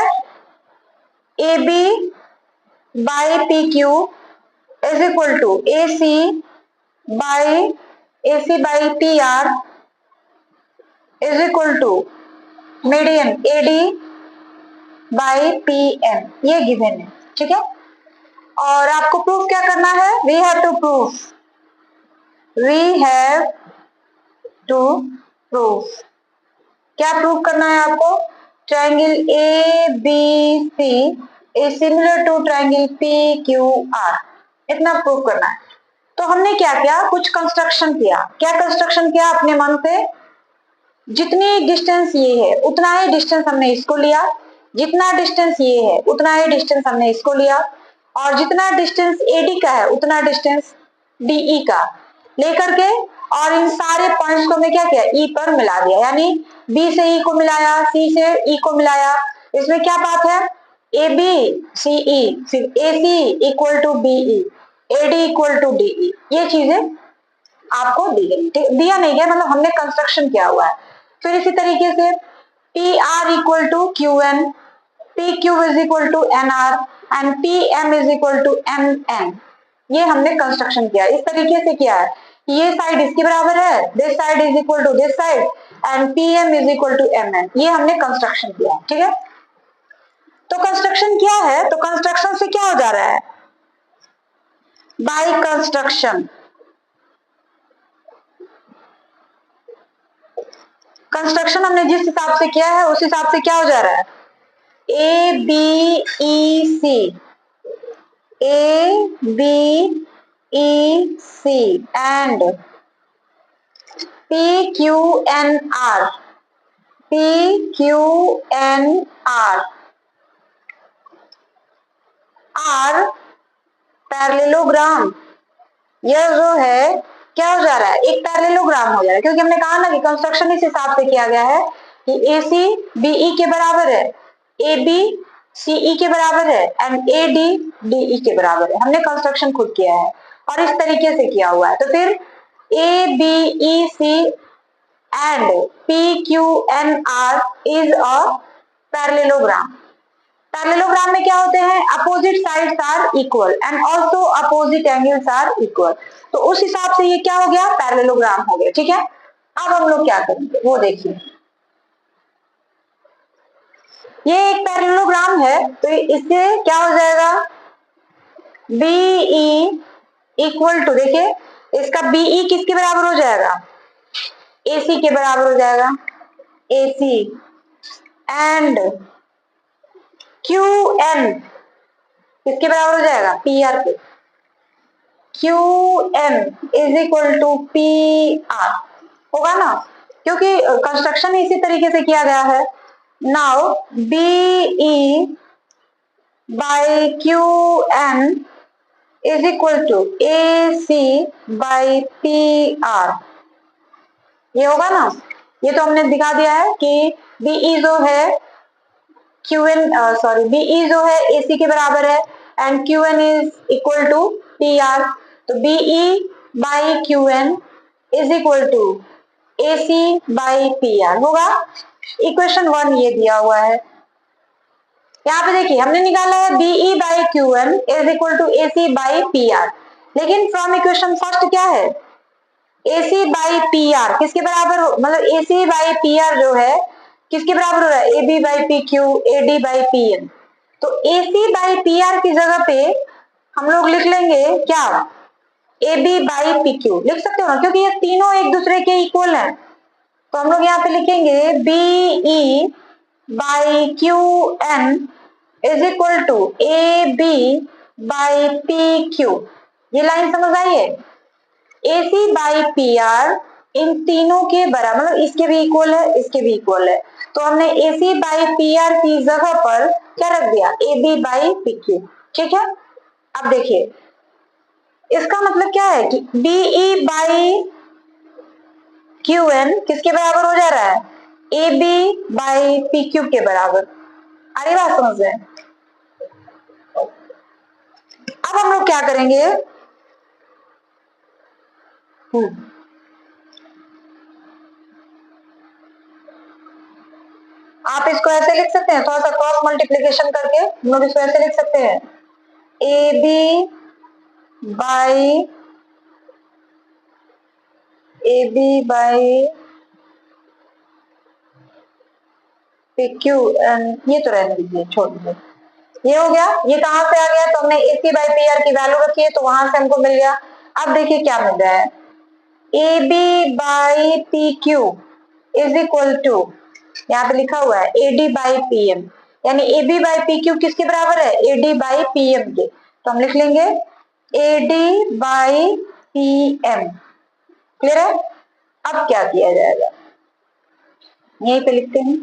[SPEAKER 1] A B by P Q is equal to A C by P R is equal to median A D by P M, ये गिवन है। ठीक है, और आपको प्रूफ क्या करना है? वी हैव टू प्रूफ क्या प्रूफ करना है आपको? Triangle A B C is similar to triangle P Q R, इतना प्रूफ करना है। तो हमने क्या किया? कुछ कंस्ट्रक्शन किया। क्या कंस्ट्रक्शन किया? अपने मन से जितनी डिस्टेंस ये है उतना ही डिस्टेंस हमने इसको लिया, जितना डिस्टेंस ये है उतना ही डिस्टेंस हमने इसको लिया, और जितना डिस्टेंस एडी का है उतना डिस्टेंस डीई का लेकर के, और इन सारे पॉइंट्स को हमने क्या किया? ई पर मिला दिया, यानी बी से ई को मिलाया, सी से ई को मिलाया। इसमें क्या बात है? ए बी सी ई, फिर A C equal to B E, A D equal to D E, ये चीजें आपको दी गई। दिया नहीं गया, मतलब हमने कंस्ट्रक्शन किया हुआ है। फिर इसी तरीके से P R equal to Q N, P Q is equal to N R and P M is equal to M N, ये हमने कंस्ट्रक्शन किया। इस तरीके से किया है कि ये साइड इसके बराबर है, this side is equal to this side and P M is equal to M N, ये हमने कंस्ट्रक्शन किया। ठीक है, तो कंस्ट्रक्शन क्या है? तो कंस्ट्रक्शन से क्या हो जा रहा है? बाय कंस्ट्रक्शन हमने जिस हिसाब से किया है उस हिसाब से क्या हो जा रहा है? A B E C, A B E C and P Q N R, P Q N R are parallelogram. यह जो है क्या हो जा रहा है? एक पैरेललोग्राम हो जा रहा है, क्योंकि हमने कहा ना कि कंस्ट्रक्शन इस हिसाब से किया गया है कि ए सी बी ई के बराबर है, ए बी सी ई के बराबर है and A D D E के बराबर है। हमने कंस्ट्रक्शन खुद किया है और इस तरीके से किया हुआ है। तो फिर A B E C and P Q N R is a parallelogram. Parallelogram में क्या होते हैं? Opposite sides are equal and also opposite angles are equal. तो उस हिसाब से ये क्या हो गया? पैरेललोग्राम हो गया। ठीक है, अब हम लोग क्या करेंगे वो देखिए। ये एक पैरेललोग्राम है, तो इससे क्या हो जाएगा? बीई इक्वल टू, देखिए इसका बीई किसके बराबर हो जाएगा? AC के बराबर हो जाएगा, AC एंड QN किसके बराबर हो जाएगा? PR के। QN is equal to PR होगा ना, क्योंकि कंस्ट्रक्शन इसी तरीके से किया गया है। Now BE by QN is equal to AC by PR, ये होगा ना। ये तो हमने दिखा दिया है कि BE जो है BE जो है AC के बराबर है and QN is equal to PR। तो BE by QN is equal to AC by PR होगा। इक्वेशन 1 ये दिया हुआ है। यहाँ पे देखिए हमने निकाला है BE by QN is equal to AC by PR, लेकिन फ्रॉम इक्वेशन फर्स्ट क्या है? AC बाई PR किसके बराबर हो, मतलब AC बाई PR जो है किसके बराबर हो रहा है? AB by PQ, AD by PM। तो AC बाई PR की जगह पे हम लोग लिख लेंगे क्या? AB बाई PQ लिख सकते हो ना, क्योंकि ये तीनों एक दूसरे के इक्वल हैं। तो हम लोग यहाँ पे लिखेंगे BE by QN is equal to AB by PQ। ये लाइन समझ आई है? AC बाई PR इन तीनों के बराबर, मतलब इसके भी इक्वल है, इसके भी इक्वल है। तो हमने AC बाई PR की जगह पर क्या रख दिया? AB by PQ। ठीक है, अब देखिए इसका मतलब क्या है कि BE बाई QN किसके बराबर हो जा रहा है? AB बाई PQ के बराबर। आ रही बात समझ में? अब हम लोग क्या करेंगे? आप इसको ऐसे लिख सकते हैं, थोड़ा सा क्रॉस मल्टीप्लीकेशन करके हम लोग इसको ऐसे लिख सकते हैं, AB बाई PQ एंड ये तो रहने दीजिए, छोड़ दीजिए। ये हो गया। ये कहां से आ गया? तो हमने AC बाई PR की वैल्यू रखी है, तो वहां से हमको मिल गया। अब देखिए क्या मिल रहा है, AB by PQ is equal to, यहाँ पे लिखा हुआ है AD बाई PM, यानी AB बाई PQ किसके बराबर है? AD बाई PM के। तो हम लिख लेंगे AD बाई PM। क्लियर है? अब क्या किया जाएगा, यहीं पे लिखते हैं,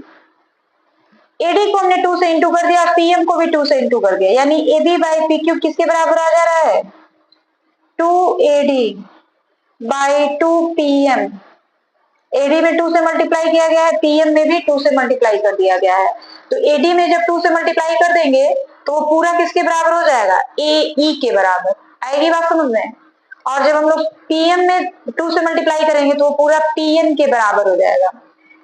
[SPEAKER 1] AD को हमने 2 से इंटू कर दिया, PM को भी 2 से इंटू कर दिया, यानी AB बाई PQ किसके बराबर आ जा रहा है? 2AD by 2PM। AD में 2 से मल्टीप्लाई किया गया है, PM में भी 2 से मल्टीप्लाई कर दिया गया है। तो AD में जब 2 से मल्टीप्लाई कर देंगे तो वो पूरा किसके बराबर हो जाएगा? AE के बराबर। आएगी बात समझ में? और जब हम लोग PM में 2 से मल्टीप्लाई करेंगे तो वो पूरा PM के बराबर हो जाएगा,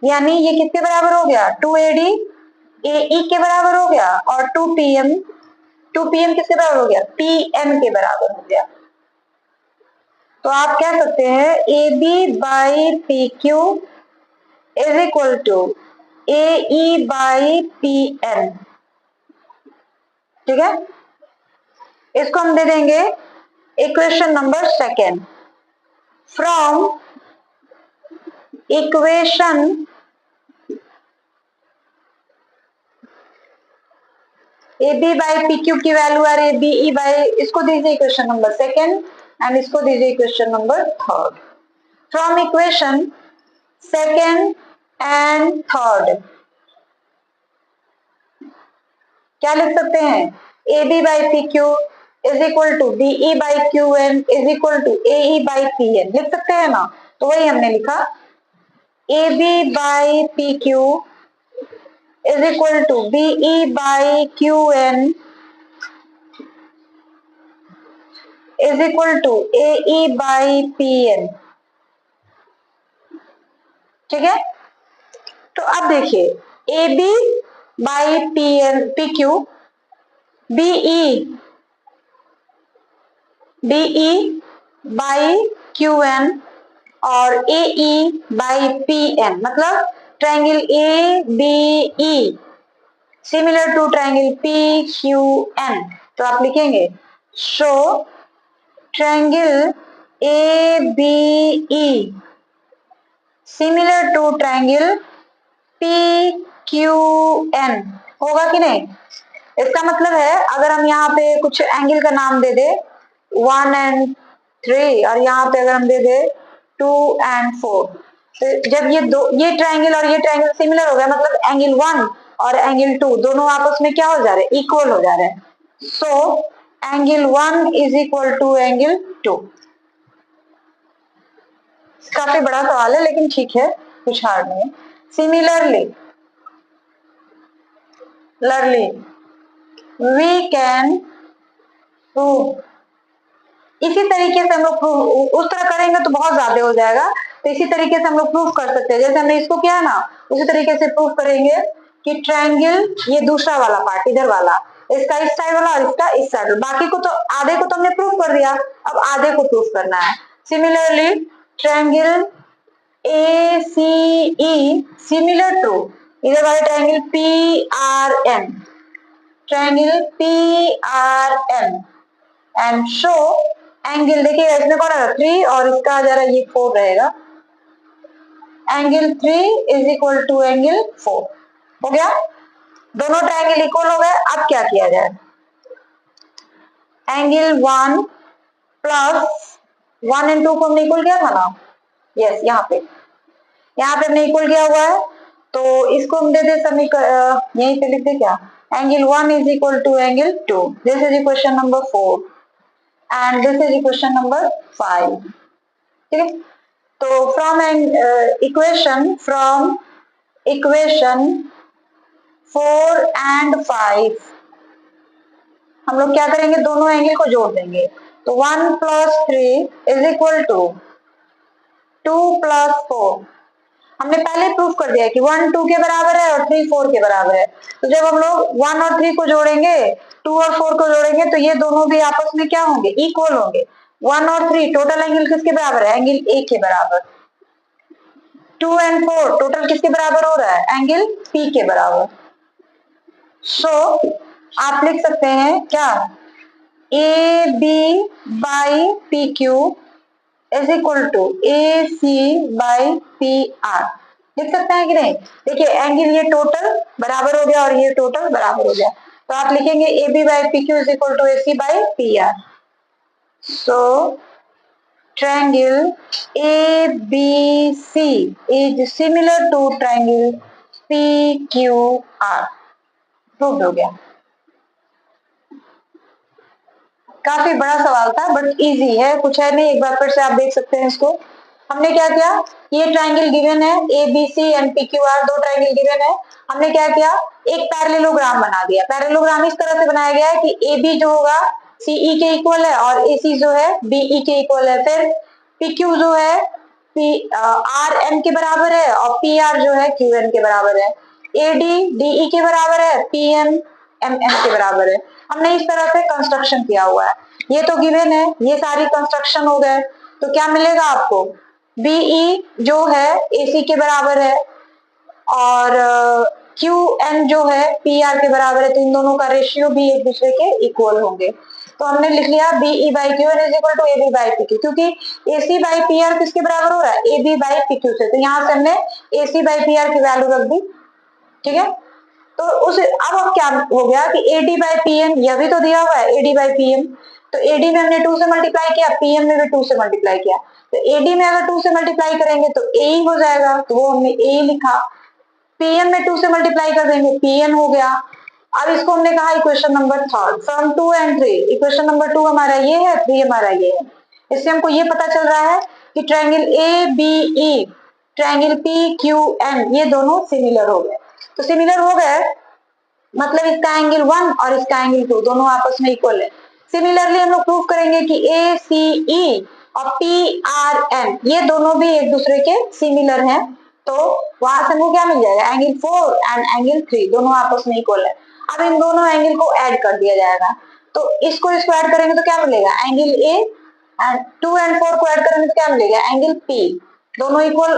[SPEAKER 1] यानी ये किसके बराबर हो गया? 2AD AE के बराबर हो गया, और 2PM किसके बराबर हो गया? PM के बराबर हो गया। तो आप कह सकते हैं AB by PQ is equal to AE by PM। ठीक है, इसको हम दे देंगे equation number second. From equation AB by PQ की वैल्यू आ रही है BE बाई, इसको दीजिए इक्वेशन नंबर सेकेंड एंड इसको दीजिए equation number third. From equation second and third क्या लिख सकते हैं? AB by PQ is equal to BE by QN is equal to AE by PN लिख सकते हैं ना? तो वही हमने लिखा, AB by PQ is equal to BE by QN is equal to AE by PN। ठीक है, तो अब देखिए AB by PQ, BE by QN और AE बाई PN, मतलब triangle ABE similar to triangle PQN। तो आप लिखेंगे show triangle ABE similar to triangle PQN। होगा कि नहीं? इसका मतलब है अगर हम यहाँ पे कुछ एंगल का नाम दे दे 1 and 3 और यहाँ पे अगर हम दे दे 2 and 4, तो जब ये ट्रायंगल और ये ट्रायंगल सिमिलर हो गया, मतलब एंगल 1 और एंगल 2 दोनों आपस में क्या हो जा रहे हैं? इक्वल हो जा रहे हैं। So angle 1 is equal to angle 2। काफी बड़ा सवाल है लेकिन ठीक है, कुछ हार्ड नहीं है। सिमिलरली वी कैन प्रूव, इसी तरीके से हम लोग प्रूफ उस तरह करेंगे तो बहुत ज्यादा हो जाएगा, तो इसी तरीके से हम लोग प्रूफ कर सकते हैं, जैसे हमने इसको किया ना उसी तरीके से प्रूफ करेंगे कि ट्रायंगल, ये दूसरा वाला पार्ट इधर वाला, इसका इस साइड वाला और इसका इस साइड, बाकी को तो आधे को तो हमने प्रूफ कर दिया, अब आधे को प्रूफ करना है। Similarly triangle ACE similar to इधर वाले triangle PRN, triangle PRN and show angle, देखिए इसमें कौन है 3 और इसका जरा ये 4 रहेगा, angle 3 is equal to angle 4। हो गया, दोनों ट्रायंगल इक्वल हो गए। अब क्या किया जाए? एंगल 1 प्लस 1 एंड 2 को हमने इक्वल किया था ना, यस यहाँ पे हमने इक्वल किया हुआ है, तो इसको हम दे दे यहीं पे लिख दे क्या, angle 1 is equal to angle 2, this is equation number 4। And this is equation number 5। ठीक है, तो फ्रॉम इक्वेशन 4 एंड 5 हम लोग क्या करेंगे, दोनों एंगल को जोड़ देंगे। तो 1 + 3 इज इक्वल टू 2 + 4। हमने पहले प्रूफ कर दिया कि 1 2 के बराबर है और 3 4 के बराबर है। तो जब हम लोग 1 और 3 को जोड़ेंगे, 2 और 4 को जोड़ेंगे, तो ये दोनों भी आपस में क्या होंगे, इक्वल होंगे। 1 और 3 टोटल एंगल किसके बराबर है, एंगल ए के बराबर। 2 एंड 4 टोटल किसके बराबर हो रहा है, एंगल पी के बराबर। सो आप लिख सकते हैं क्या, A B by P Q is equal to A C by P R. लिख सकते हैं कि नहीं। देखिए एंगल ये टोटल बराबर हो गया और ये टोटल बराबर हो गया, तो आप लिखेंगे A B by P Q is equal to A C by P R. So triangle ABC is similar to triangle PQR। Prove हो गया। काफी बड़ा सवाल था बट इजी है, कुछ है नहीं, एक बार फिर से आप देख सकते हैं इसको। हमने क्या किया, ये ट्राइंगल गिवन है ABC एंड PQR, दो ट्राइंगल गिवन है। हमने क्या किया, एक पैरेललोग्राम बना दिया। पैरेललोग्राम इस तरह से बनाया गया है कि AB जो होगा CE के इक्वल है और AC जो है BE के इक्वल है। फिर PQ जो है RN के बराबर है और PR जो है QN के बराबर है। AD DE के बराबर है, PM MM के बराबर है। हमने इस तरह से कंस्ट्रक्शन किया हुआ है। ये तो गिवन है, ये सारी कंस्ट्रक्शन हो गए। तो क्या मिलेगा आपको, BE जो है AC के बराबर है और QN जो है PR के बराबर है, तो इन दोनों का रेशियो भी एक दूसरे के इक्वल होंगे। तो हमने लिख लिया BE by QN is equal to AB by PQ, क्योंकि AC by PR किसके बराबर हो रहा है, AB by PQ से। तो यहाँ से हमने AC by PR की वैल्यू रख दी। ठीक है, तो उस अब क्या हो गया कि AD by PM, यह भी तो दिया हुआ है AD by PM, तो AD में हमने 2 से मल्टीप्लाई किया, PM में भी 2 से मल्टीप्लाई किया। तो AD में अगर 2 से मल्टीप्लाई करेंगे तो A ही हो जाएगा, तो वो हमने A लिखा। PM में 2 से मल्टीप्लाई कर देंगे, PN हो गया। अब इसको हमने कहा equation number 3 from 2 and 3। Equation number 2 हमारा ये है, 3 हमारा ये है। इससे हमको ये पता चल रहा है कि ट्रायंगल ABE, ट्रायंगल PQN ये दोनों सिमिलर हो गए। तो सिमिलर हो गए मतलब इसका एंगल 1 और इसका एंगल 2 दोनों आपस में इक्वल है। सिमिलरली हम लोग प्रूव करेंगे कि ACE और PRN ये दोनों भी एक दूसरे के सिमिलर हैं। तो वहां से हमको क्या मिल जाएगा, एंगल 4 एंड एंगल 3 दोनों आपस में इक्वल है। अब इन दोनों एंगल को ऐड कर दिया जाएगा, तो इसको ऐड करेंगे तो क्या मिलेगा, एंगल A एंड 2 एंड 4 को ऐड करेंगे तो क्या मिलेगा, एंगल P। दोनों इक्वल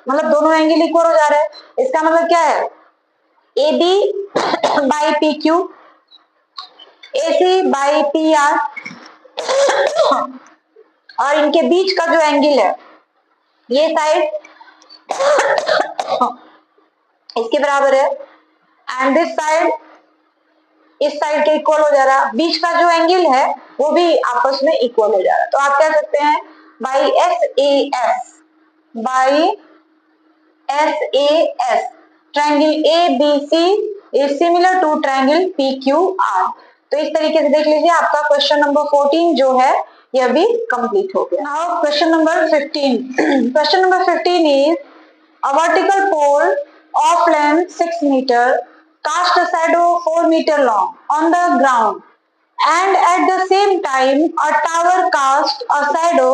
[SPEAKER 1] मतलब दोनों एंगल इक्वल हो जा रहे हैं। इसका मतलब क्या है, AB by PQ, AC by PR और इनके बीच का जो एंगल है ये साइड इसके बराबर है एंड दिस साइड इस साइड के इक्वल हो जा रहा। बीच का जो एंगल है वो भी आपस में इक्वल हो जा रहा। तो आप कह सकते हैं by SAS triangle ABC is similar to triangle PQR। तो इस तरीके से देख लीजिए आपका क्वेश्चन नंबर 14 जो है यह भी कंप्लीट हो गया। Now question number 15। Question number 15 is a vertical pole of length 6 meter cast a shadow 4 meter long on the ground and at the same time a tower cast a shadow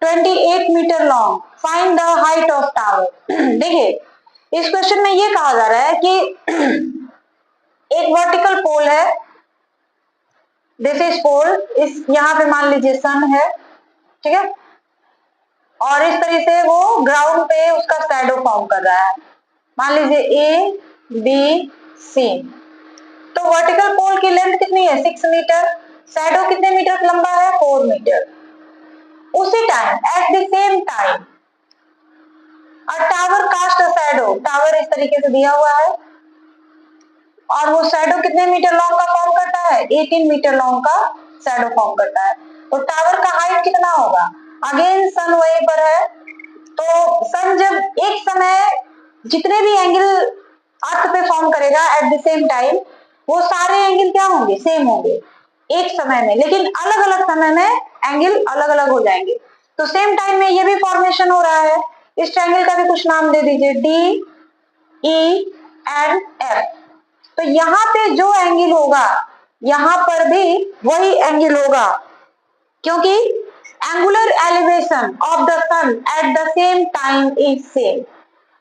[SPEAKER 1] 28 meter long. Find the height of tower. देखिए इस question में ये कहा जा रहा है कि एक वर्टिकल पोल है, दिस इज पोल, इस यहाँ पे मान लीजिए सन है, ठीक है, और इस तरह से वो ग्राउंड पे उसका शैडो फॉर्म कर रहा है। मान लीजिए ABC। तो वर्टिकल पोल की लेंथ कितनी है, 6 मीटर, शैडो कितने मीटर लंबा है, 4 मीटर। उसी time at the same time tower cast a shadow, tower इस तरीके से दिया हुआ है और वो शैडो कितने मीटर लॉन्ग का फॉर्म करता है, 18 मीटर लॉन्ग का शैडो फॉर्म करता है। तो टावर का हाइट कितना होगा, अगेन सन वहीं पर है, तो सन जब एक समय जितने भी एंगल अर्थ पे फॉर्म करेगा एट द सेम टाइम वो सारे एंगल क्या होंगे, सेम होंगे एक समय में, लेकिन अलग अलग समय में एंगल अलग अलग हो जाएंगे। तो सेम टाइम में ये भी फॉर्मेशन हो रहा है, इस ट्रायंगल का भी कुछ नाम दे दीजिए, डी ई एंड एफ। तो यहाँ पे जो एंगल होगा यहाँ पर भी वही एंगल होगा, क्योंकि angular elevation of the sun at the same time is same.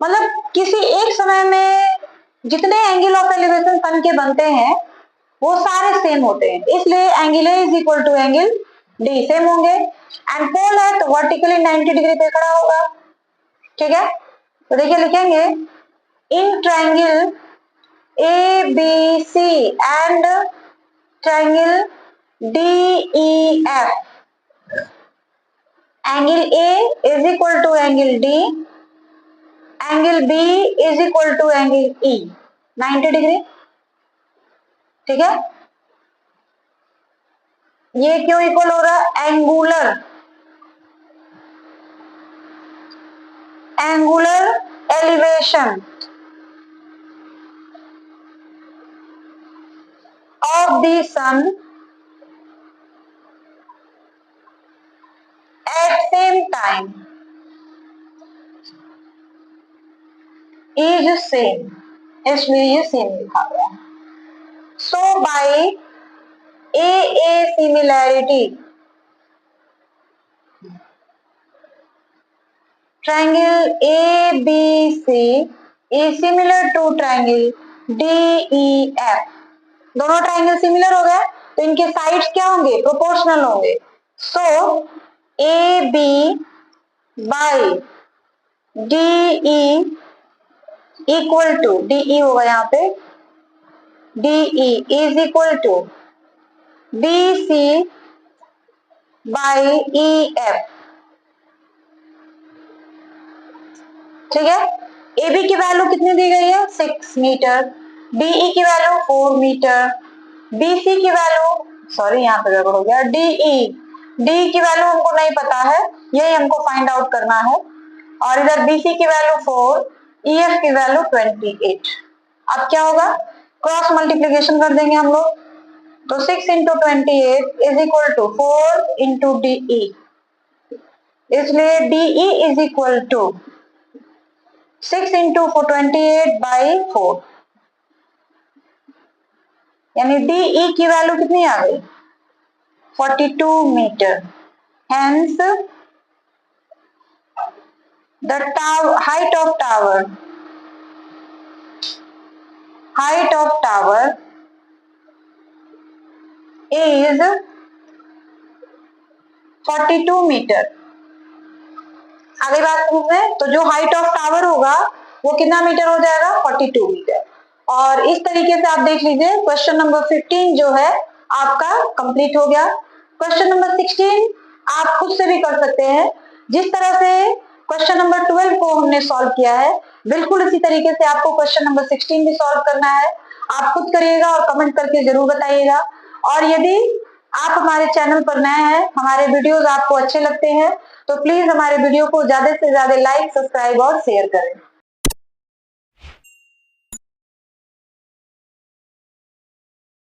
[SPEAKER 1] मतलब किसी एक समय में जितने एंगल ऑफ एलिवेशन सन के बनते हैं वो सारे सेम होते हैं, इसलिए angle A is equal to angle D same होंगे। एंड पोल है तो वर्टिकली 90 डिग्री पे खड़ा होगा। ठीक है, तो देखिए लिखेंगे in triangle A B C and triangle D E F, angle A is equal to angle D, angle B is equal to angle E 90 degree. ठीक है, ये क्यों इक्वल हो रहा है? Angular elevation of the sun at same time is same, इसलिए ये सेम लिखा गया है। So by A similarity triangle ABC is similar to triangle DEF। दोनों ट्राइंगल सिमिलर हो गए तो इनके साइड्स क्या होंगे? प्रोपोर्शनल होंगे। So AB by DE equal to, DE होगा यहाँ पे, DE is equal to BC by EF। ठीक है, ए बी की वैल्यू कितनी दी गई है? 6 मीटर, डीई की वैल्यू 4 मीटर, बीसी की वैल्यू, सॉरी यहाँ पे गड़बड़ हो गया, डी की वैल्यू हमको नहीं पता है, यही हमको फाइंड आउट करना है। और इधर बीसी की वैल्यू 4, ईएफ की वैल्यू 28। अब क्या होगा? क्रॉस मल्टीप्लीकेशन कर देंगे हम लोग, तो 6 into 28 is equal to 4 into D E, इसलिए D E is equal to 6 into 28 by 4, यानी डीई की वैल्यू कितनी आ गई? 42 metre. Hence the height of tower is 42 metre. अगली बात समझ में, तो जो हाइट ऑफ टावर होगा वो कितना मीटर हो जाएगा? 42 मीटर। और इस तरीके से आप देख लीजिए क्वेश्चन नंबर 15 जो है आपका कंप्लीट हो गया। क्वेश्चन नंबर 16 आप खुद से भी कर सकते हैं, जिस तरह से क्वेश्चन नंबर 12 को हमने सॉल्व किया है बिल्कुल इसी तरीके से आपको क्वेश्चन नंबर 16 भी सॉल्व करना है। आप खुद करिएगा और कमेंट करके जरूर बताइएगा। और यदि आप हमारे चैनल पर नए हैं, हमारे वीडियोस आपको अच्छे लगते हैं, तो प्लीज हमारे वीडियो को ज्यादा से ज्यादा लाइक, सब्सक्राइब और शेयर करें।